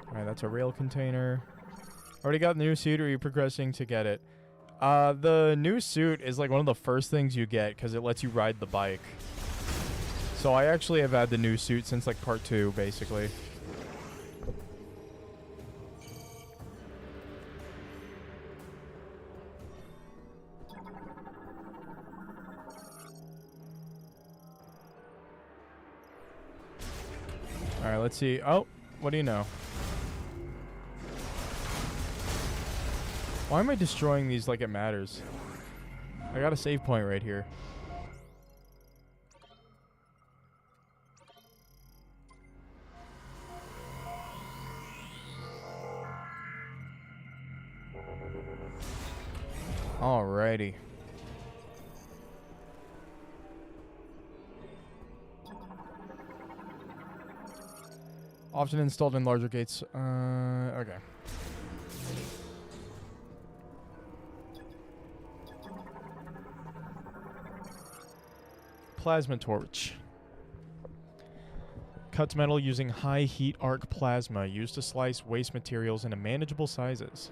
Alright, that's a rail container. Already got the new suit, or are you progressing to get it? The new suit is like one of the first things you get because it lets you ride the bike. So I actually have had the new suit since like part 2, basically. Alright, let's see. Oh, what do you know? Why am I destroying these like it matters? I got a save point right here. Alrighty. Often installed in larger gates. Okay. Plasma torch. Cuts metal using high heat arc plasma used to slice waste materials into manageable sizes.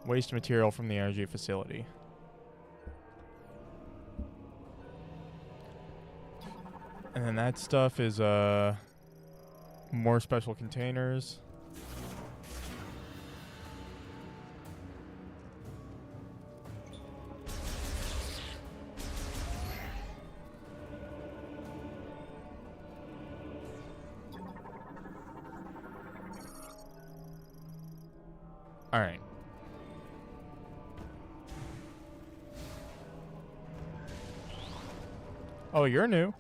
Waste material from the energy facility. And then that stuff is more special containers. All right. Oh, you're new.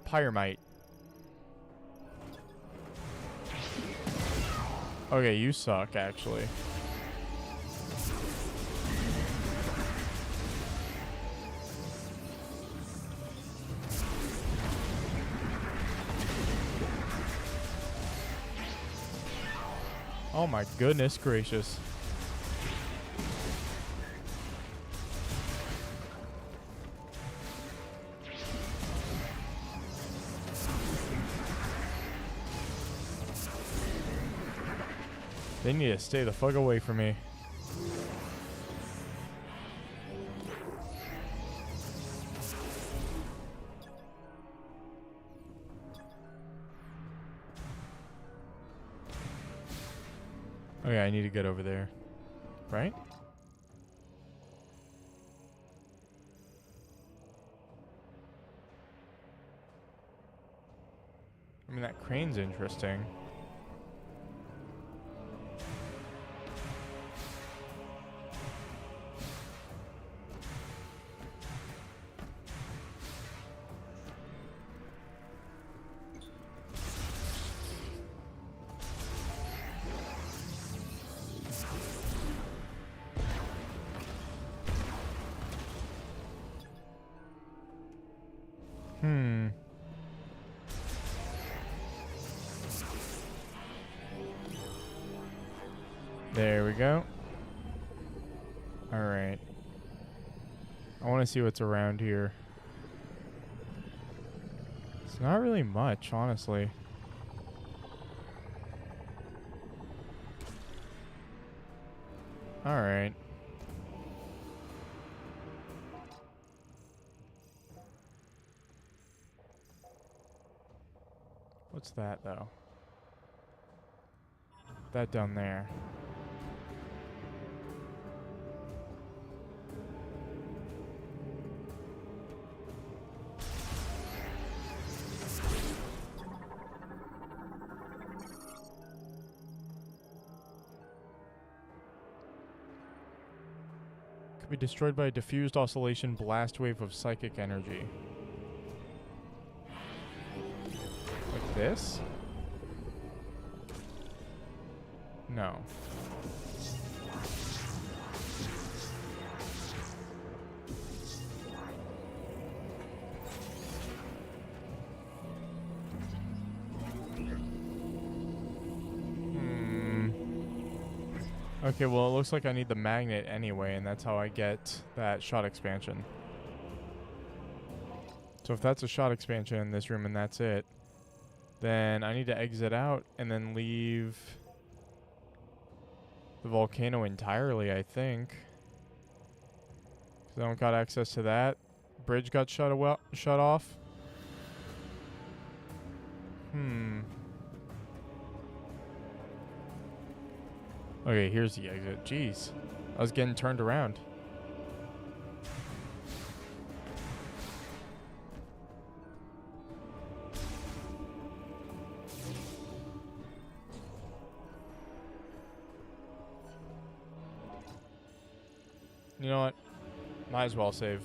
Pyrmite. Okay, you suck, actually. Oh my goodness gracious. They need to stay the fuck away from me. Okay, I need to get over there. Right? I mean, that crane's interesting. There we go. Alright. I want to see what's around here. It's not really much, honestly. Alright. What's that, though? That down there. Could be destroyed by a diffused oscillation blast wave of psychic energy. Like this? No. Okay, well, it looks like I need the magnet anyway, and that's how I get that shot expansion. So if that's a shot expansion in this room and that's it, then I need to exit out and then leave the volcano entirely, I think. 'Cause I don't got access to that. Bridge got shut off. Okay, here's the exit. Jeez. I was getting turned around. You know what? Might as well save.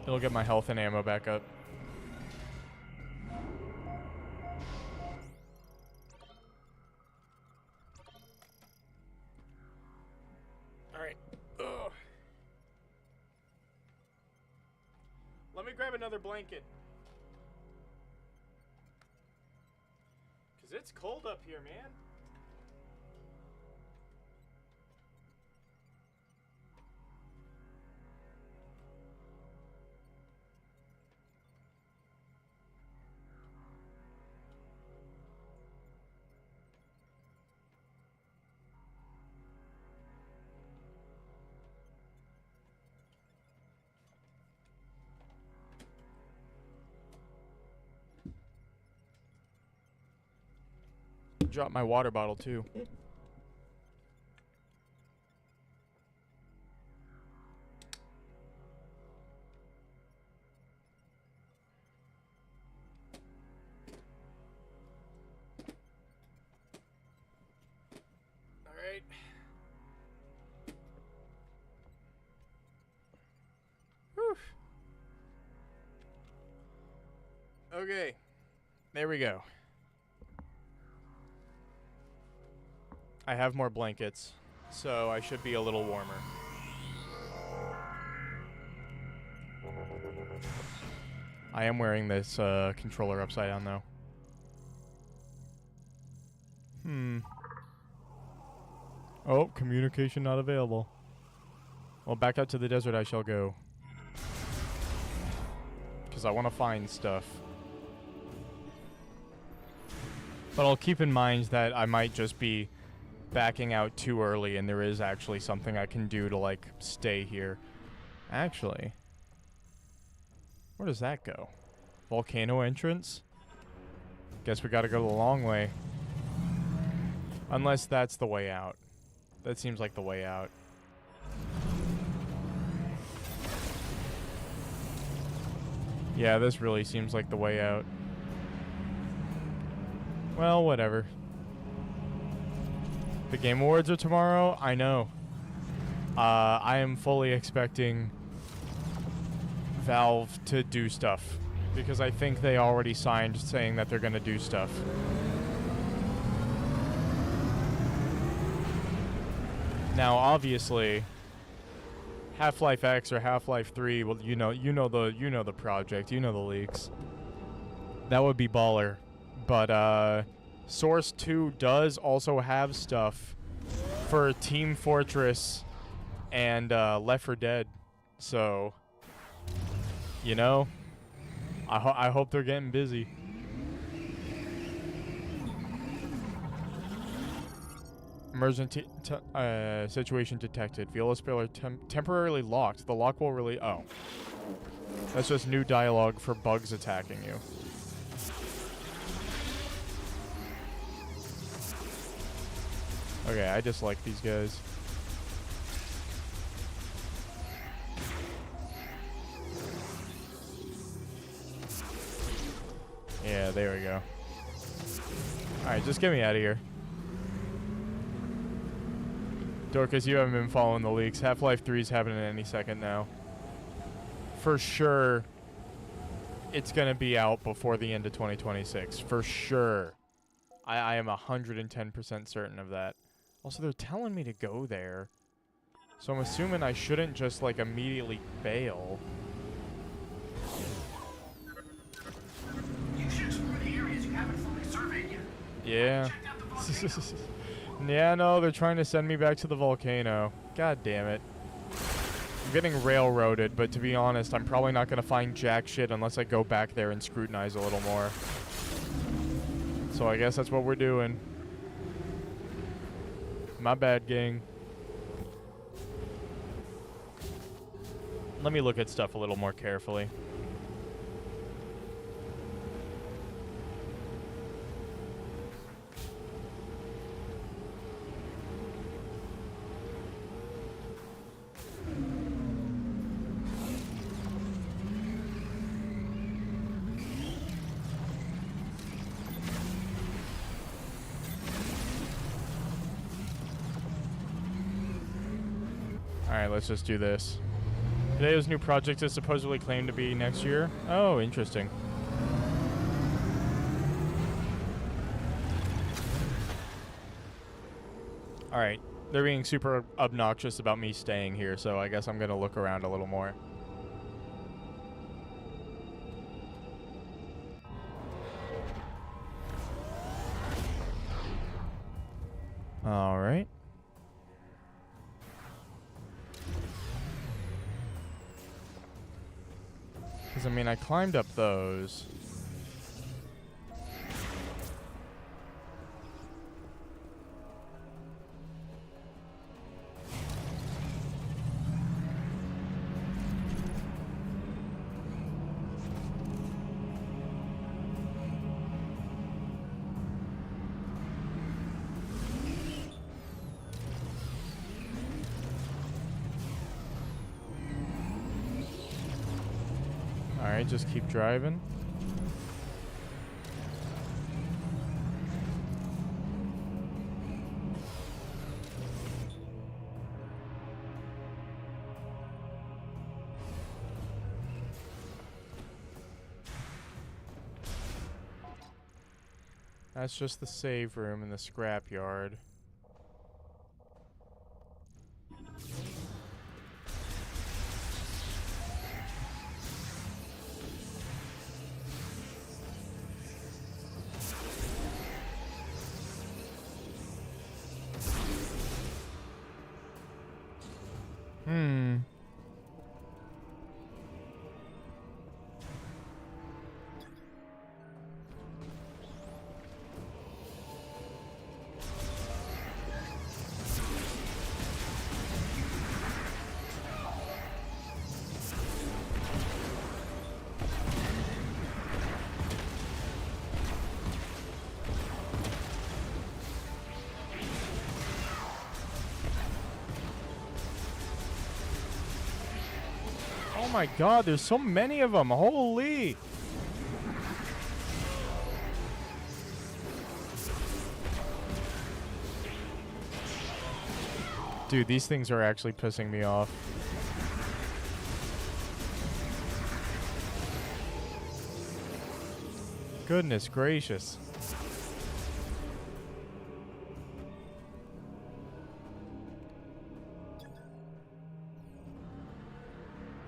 It'll get my health and ammo back up. Alright. Let me grab another blanket. 'Cause it's cold up here, man. Drop my water bottle too. All right. Whew. Okay. There we go. I have more blankets, so I should be a little warmer. I am wearing this controller upside down, though. Oh, communication not available. Well, back out to the desert I shall go. Because I want to find stuff. But I'll keep in mind that I might just be backing out too early and there is actually something I can do to, like, stay here. Actually, where does that go? Volcano entrance? Guess we gotta go the long way. Unless that's the way out. That seems like the way out. Yeah, this really seems like the way out. Well, whatever. The Game Awards are tomorrow? I know. I am fully expecting Valve to do stuff. Because I think they already signed saying that they're going to do stuff. Now, obviously, Half-Life X or Half-Life 3, well, you know the project, you know the leaks. That would be baller. But Source 2 does also have stuff for Team Fortress and Left 4 Dead. So, you know, I hope they're getting busy. Emergency situation detected. Viola spiller temporarily locked. The lock will really... Oh. That's just new dialogue for bugs attacking you. Okay, I dislike these guys. Yeah, there we go. Alright, just get me out of here. Dorcas, you haven't been following the leaks. Half-Life 3 is happening any second now. For sure, it's going to be out before the end of 2026. For sure. I am 110% certain of that. Also, they're telling me to go there. So I'm assuming I shouldn't just, like, immediately bail. You should explore the areas you haven't fully surveyed yet. Yeah. Yeah, no, they're trying to send me back to the volcano. God damn it. I'm getting railroaded, but to be honest, I'm probably not going to find jack shit unless I go back there and scrutinize a little more. So I guess that's what we're doing. My bad, gang. Let me look at stuff a little more carefully. Alright, let's just do this. Today's new project is supposedly claimed to be next year. Oh, interesting. Alright, they're being super obnoxious about me staying here, so I guess I'm gonna look around a little more. Alright. Because, I mean, I climbed up those. Alright, just keep driving. That's just the save room in the scrapyard. Oh my god, there's so many of them. Holy. Dude, these things are actually pissing me off. Goodness gracious.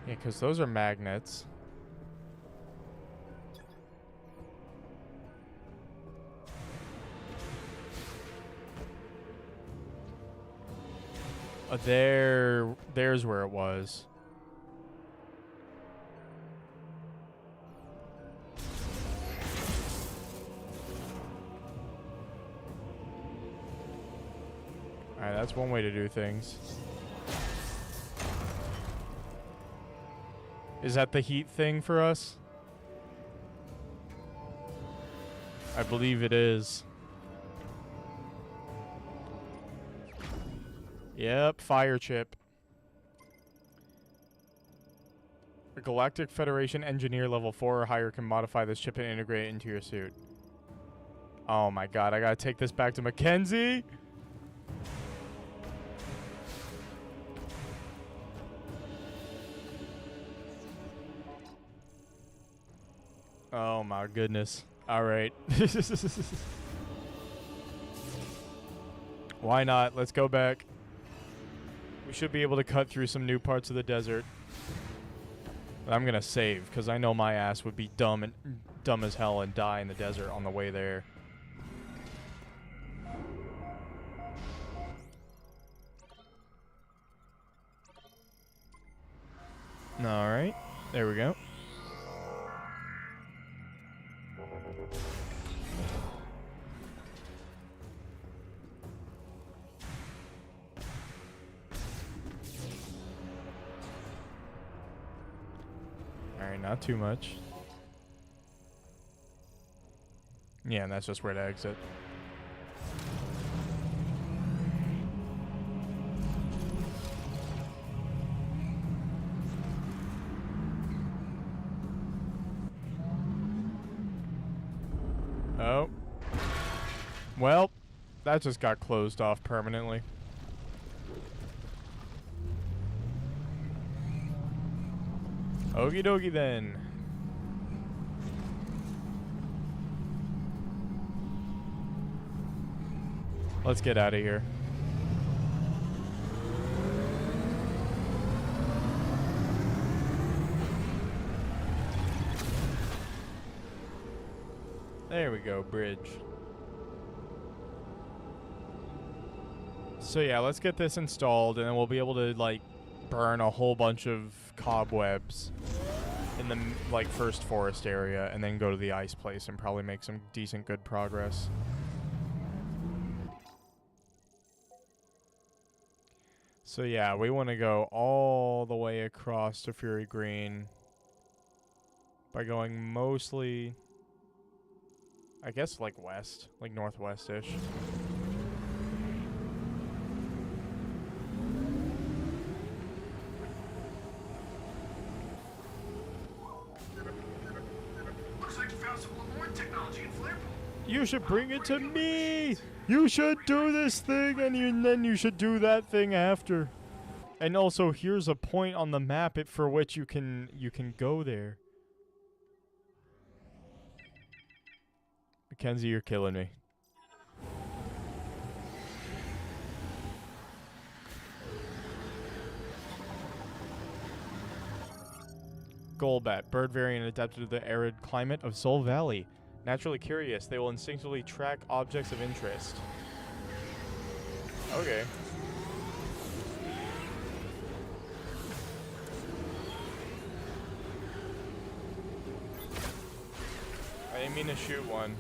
Yeah, because those are magnets. There's where it was. Alright, that's one way to do things. Is that the heat thing for us? I believe it is. Yep, fire chip. A Galactic Federation engineer level 4 or higher can modify this chip and integrate it into your suit. Oh my god, I gotta take this back to Mackenzie? Oh my goodness. Alright. Why not? Let's go back. We should be able to cut through some new parts of the desert. But I'm gonna save, because I know my ass would be dumb as hell and die in the desert on the way there. Alright. There we go. Alright, not too much. Yeah, and that's just where to exit. Oh. Well, that just got closed off permanently. Okie dokie then. Let's get out of here. There we go, bridge. So yeah, let's get this installed and then we'll be able to like burn a whole bunch of cobwebs in the like first forest area and then go to the ice place and probably make some decent good progress. So yeah, we want to go all the way across to Fury Green by going mostly, I guess, like west, like northwest-ish. You should bring it to me. You should do this thing, and then you should do that thing after. And also, here's a point on the map for which you can go there. Mackenzie, you're killing me. Golbat, bird variant adapted to the arid climate of Soul Valley. Naturally curious, they will instinctively track objects of interest. Okay. I didn't mean to shoot one.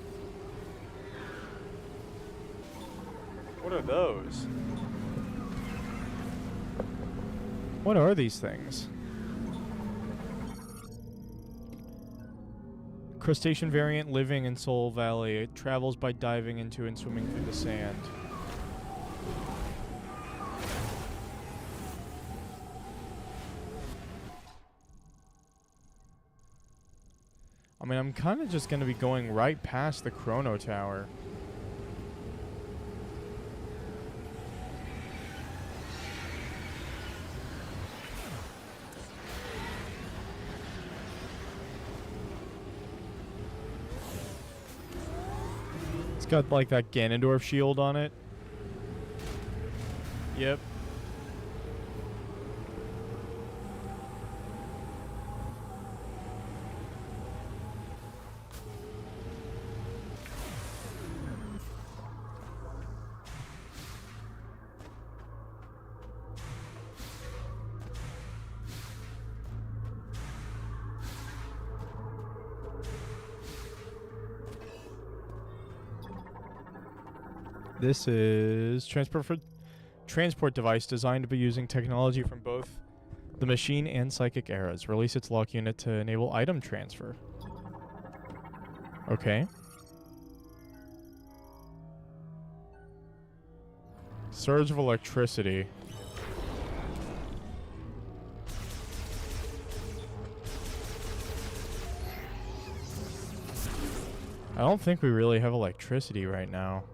What are those? What are these things? Crustacean variant living in Soul Valley. It travels by diving into and swimming through the sand. I mean, I'm kind of just going to be going right past the Chrono Tower. Got like that Ganondorf shield on it. Yep. This is transport device designed to be using technology from both the machine and psychic eras. Release its lock unit to enable item transfer. Okay. Surge of electricity. I don't think we really have electricity right now.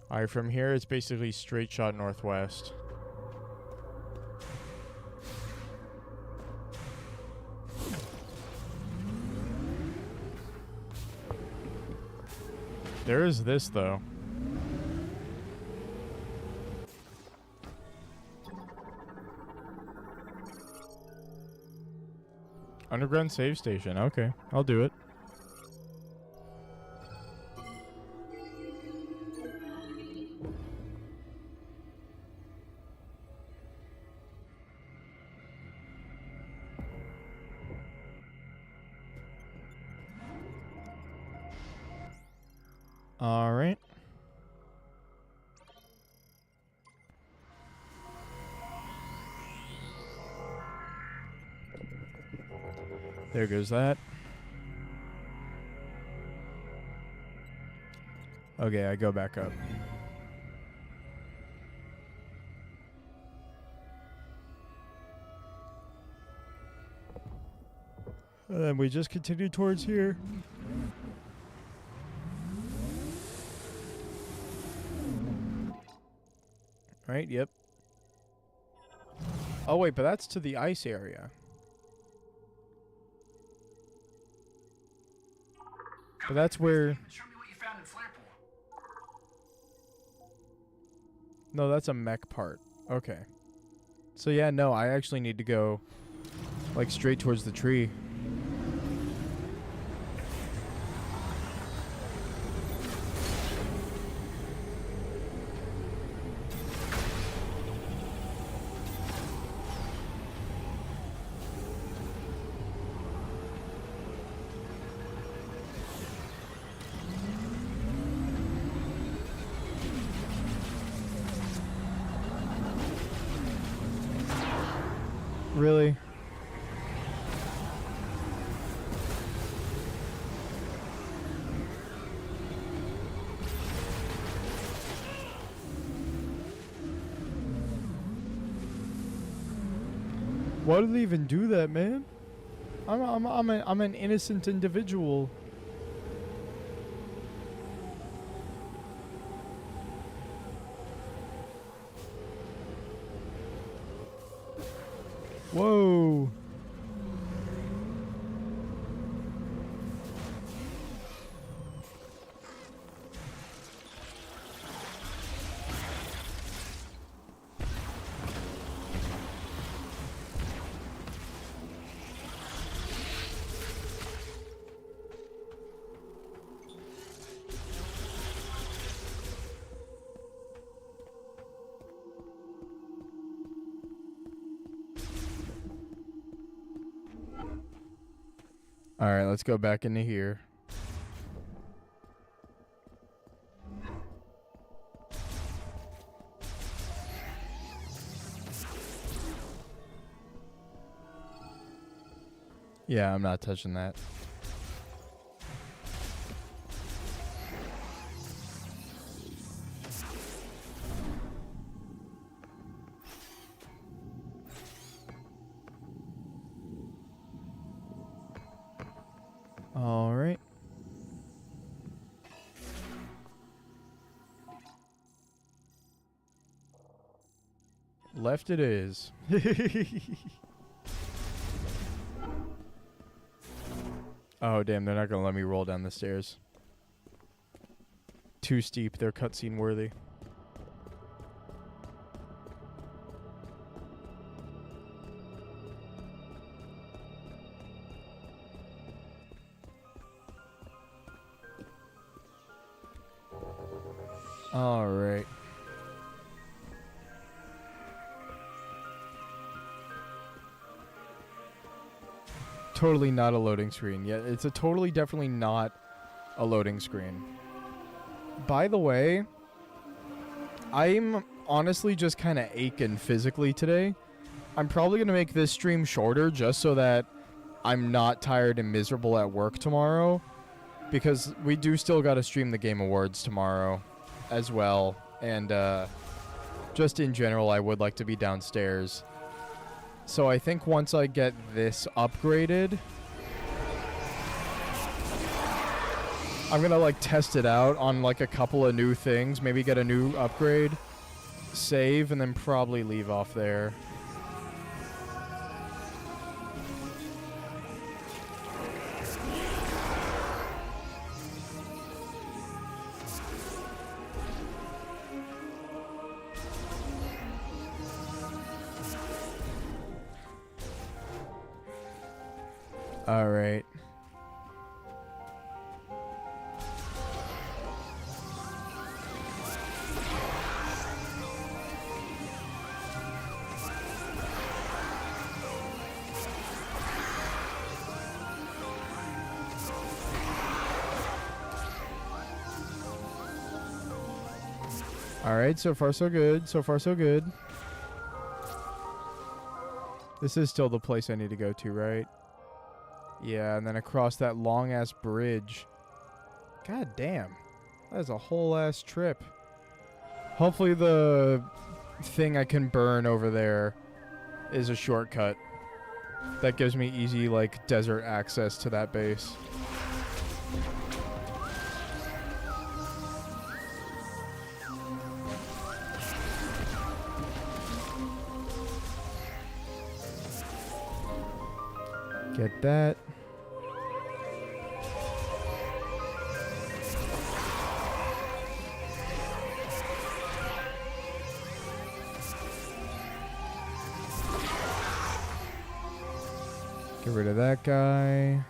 Alright, from here it's basically straight shot northwest. There is this, though. Underground save station. Okay, I'll do it. All right. There goes that. Okay, I go back up. And then we just continue towards here. Right, yep. Oh wait, but that's to the ice area. But that's where... No, that's a mech part. Okay. So yeah, no, I actually need to go like straight towards the tree. Really? Why do they even do that, man? I'm an innocent individual. Whoa. All right, let's go back into here. Yeah, I'm not touching that. All right. Left it is. Oh, damn, they're not going to let me roll down the stairs. Too steep, they're cutscene worthy. All right. Totally not a loading screen. Yeah, it's a totally definitely not a loading screen. By the way, I'm honestly just kind of aching physically today. I'm probably going to make this stream shorter just so that I'm not tired and miserable at work tomorrow, because we do still got to stream the Game Awards tomorrow as well. And just in general, I would like to be downstairs. So I think once I get this upgraded, I'm gonna like test it out on like a couple of new things, maybe get a new upgrade, save, and then probably leave off there. All right. All right, so far so good. So far so good. This is still the place I need to go to, right? Yeah, and then across that long-ass bridge. God damn. That is a whole-ass trip. Hopefully the thing I can burn over there is a shortcut. That gives me easy, like, desert access to that base. Get that. Get rid of that guy.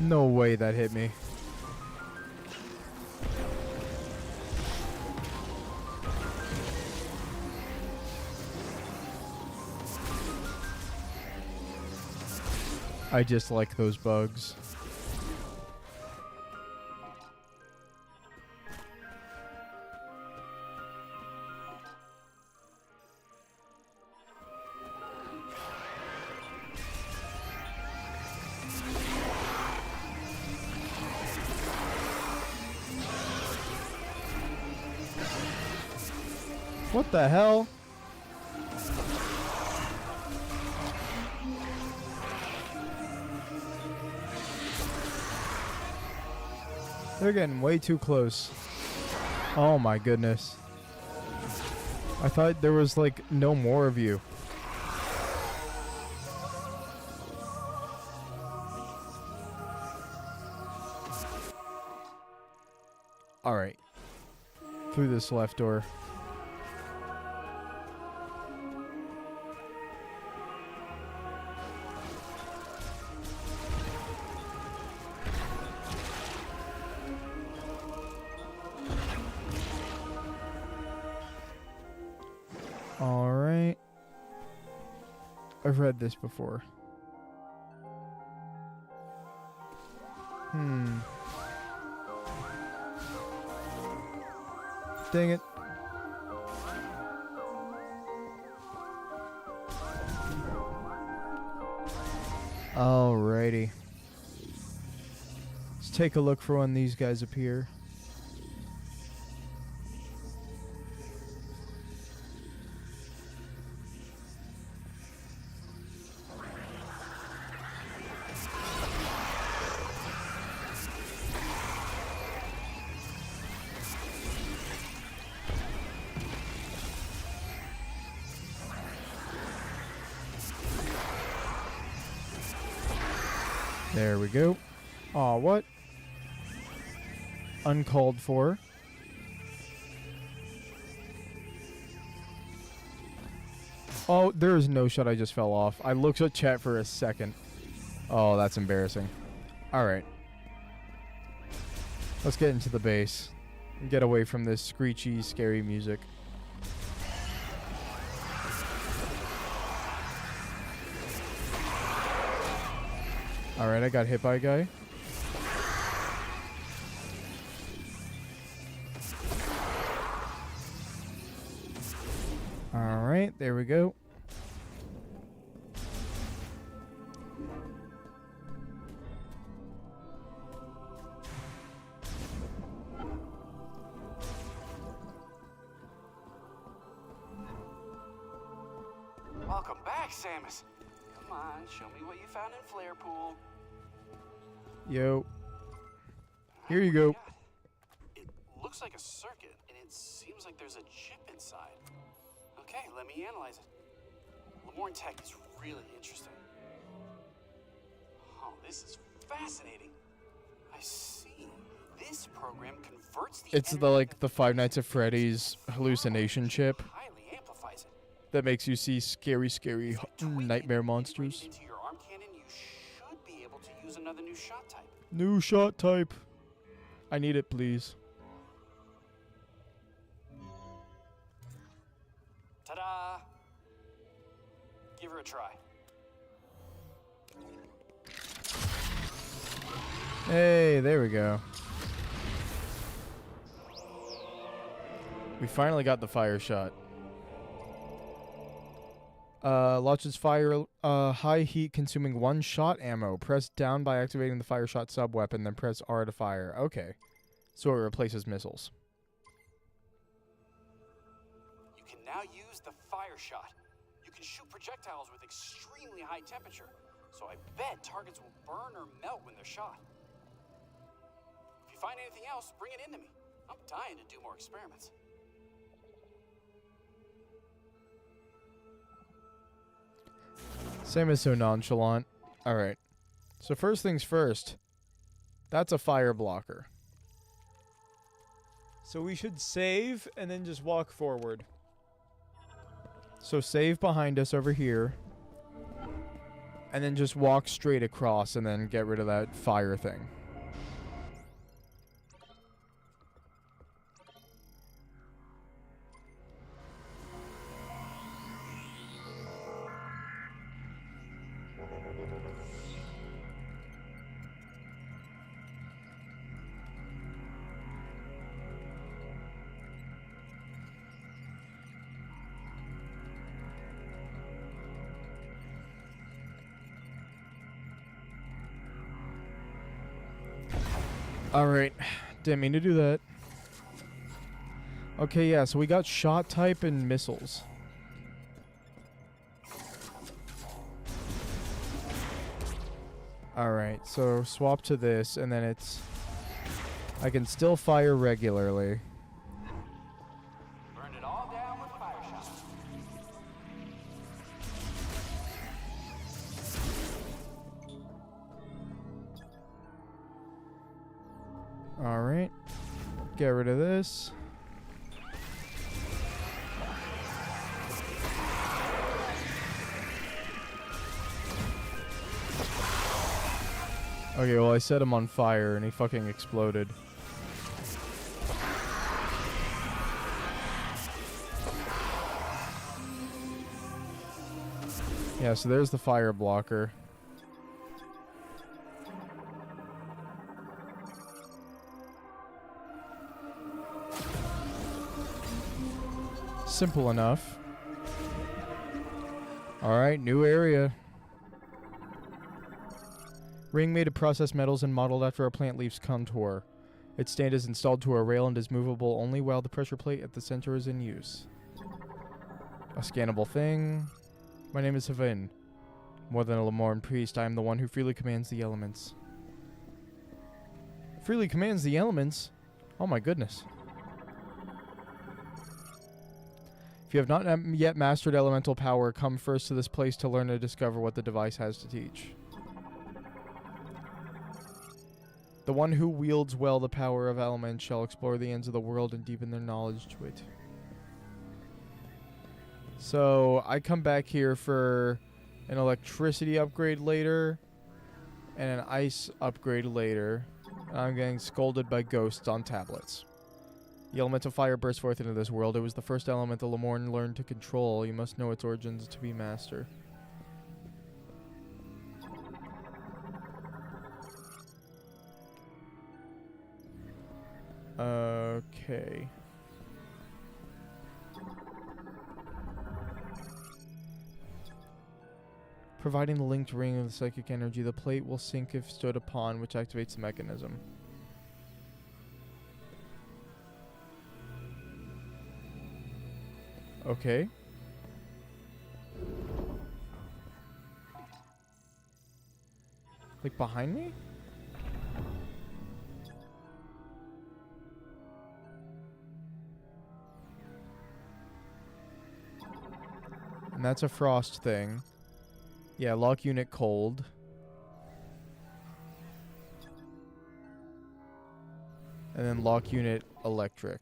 No way that hit me. I just like those bugs. What the hell? They're getting way too close. Oh my goodness. I thought there was like no more of you. Alright. Through this left door. Alright. I've read this before. Dang it. Alrighty. Let's take a look for when these guys appear. There we go. Aw, what? Uncalled for. Oh, there is no shot. I just fell off. I looked at chat for a second. Oh, that's embarrassing. Alright. Let's get into the base. And get away from this screechy, scary music. Alright, I got hit by a guy. Alright, there we go. Welcome back, Samus. Come on, show me what you found in Flare Pool. Yo. Here you go. It looks like a circuit, and it seems like there's a chip inside. Okay, let me analyze it. Lamorne Tech is really interesting. Oh, this is fascinating. I see. This program converts the It's the like the Five Nights at Freddy's hallucination chip highly amplifies it. that makes you see scary, scary nightmare monsters. Into your arm cannon, you should be able to use another new shot type. New shot type. I need it, please. Ta-da! Give her a try. Hey, there we go. We finally got the fire shot. Launches fire, high heat consuming one shot ammo. Press down by activating the fire shot sub weapon, then press R to fire. Okay. So it replaces missiles. You can now use the fire shot. You can shoot projectiles with extremely high temperature, so I bet targets will burn or melt when they're shot. If you find anything else, bring it into me. I'm dying to do more experiments. Sam is so nonchalant. Alright. So first things first. That's a fire blocker. So we should save and then just walk forward. So save behind us over here. And then just walk straight across and then get rid of that fire thing. Alright. Didn't mean to do that. Okay, yeah, so we got shot type and missiles. Alright, so swap to this, and then it's... I can still fire regularly. Burned it all down with fire shot. Alright. Get rid of this. Okay, well, I set him on fire and he fucking exploded. Yeah, so there's the fire blocker. Simple enough. Alright, new area. Ring made of processed metals and modeled after a plant leaf's contour. Its stand is installed to a rail and is movable only while the pressure plate at the center is in use. A scannable thing. My name is Havin. More than a Lemorn priest, I am the one who freely commands the elements. Freely commands the elements? Oh my goodness. If you have not yet mastered elemental power, come first to this place to learn and discover what the device has to teach. The one who wields well the power of elements shall explore the ends of the world and deepen their knowledge to it. So, I come back here for an electricity upgrade later, and an ice upgrade later. And I'm getting scolded by ghosts on tablets. The elemental fire burst forth into this world. It was the first element the Lemorn learned to control. You must know its origins to be master. Okay. Providing the linked ring of the psychic energy, the plate will sink if stood upon, which activates the mechanism. Okay. Like behind me? And that's a frost thing. Yeah, lock unit cold. And then lock unit electric.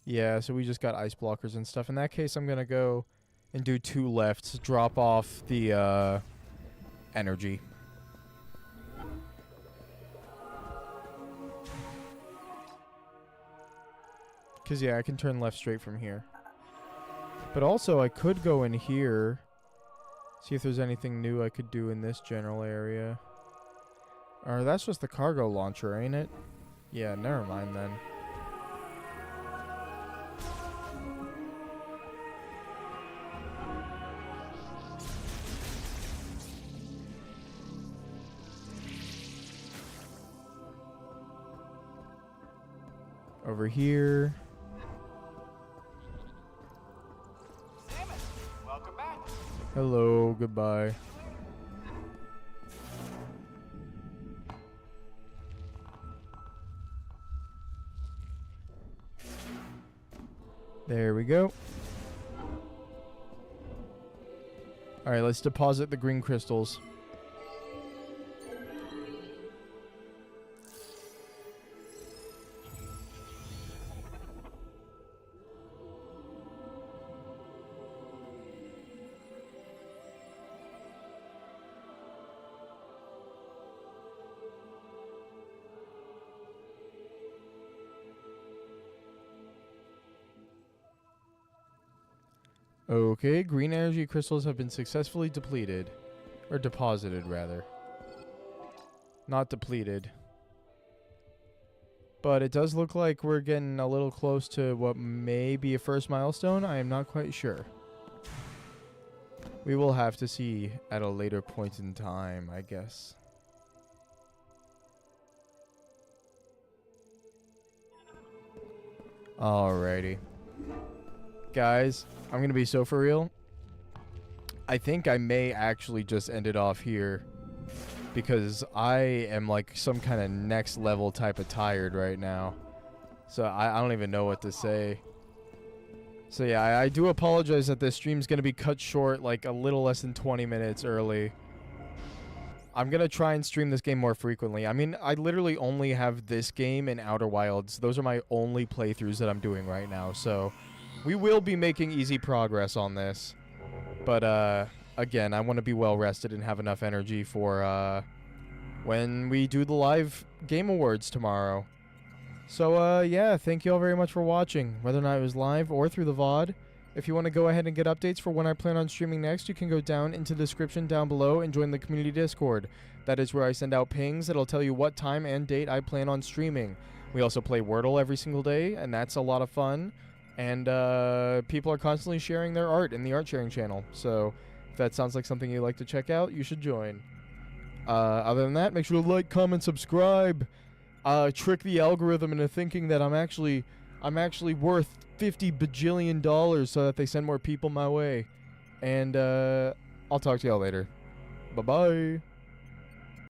Yeah, so we just got ice blockers and stuff. In that case, I'm gonna go and do 2 lefts, drop off the energy. Because, yeah, I can turn left straight from here. But also, I could go in here, see if there's anything new I could do in this general area. Or that's just the cargo launcher, ain't it? Yeah, never mind then. Over here. Damn it! Welcome back. Hello, goodbye. There we go. Alright, let's deposit the green crystals. Okay, green energy crystals have been successfully depleted. Or deposited, rather. Not depleted. But it does look like we're getting a little close to what may be a first milestone. I am not quite sure. We will have to see at a later point in time, I guess. Alrighty. Guys, I'm going to be so for real. I think I may actually just end it off here. Because I am like some kind of next level type of tired right now. So I don't even know what to say. So yeah, I do apologize that this stream's going to be cut short like a little less than 20 minutes early. I'm going to try and stream this game more frequently. I mean, I literally only have this game and Outer Wilds. Those are my only playthroughs that I'm doing right now. So we will be making easy progress on this. But again, I want to be well rested and have enough energy for when we do the live Game Awards tomorrow. So yeah, thank you all very much for watching, whether or not it was live or through the VOD. If you want to go ahead and get updates for when I plan on streaming next, you can go down into the description down below and join the community Discord. That is where I send out pings that'll tell you what time and date I plan on streaming. We also play Wordle every single day, and that's a lot of fun. And people are constantly sharing their art in the art sharing channel. So if that sounds like something you'd like to check out, you should join. Other than that, make sure to like, comment, subscribe. Trick the algorithm into thinking that I'm actually worth $50 bajillion so that they send more people my way. And I'll talk to y'all later. Bye-bye.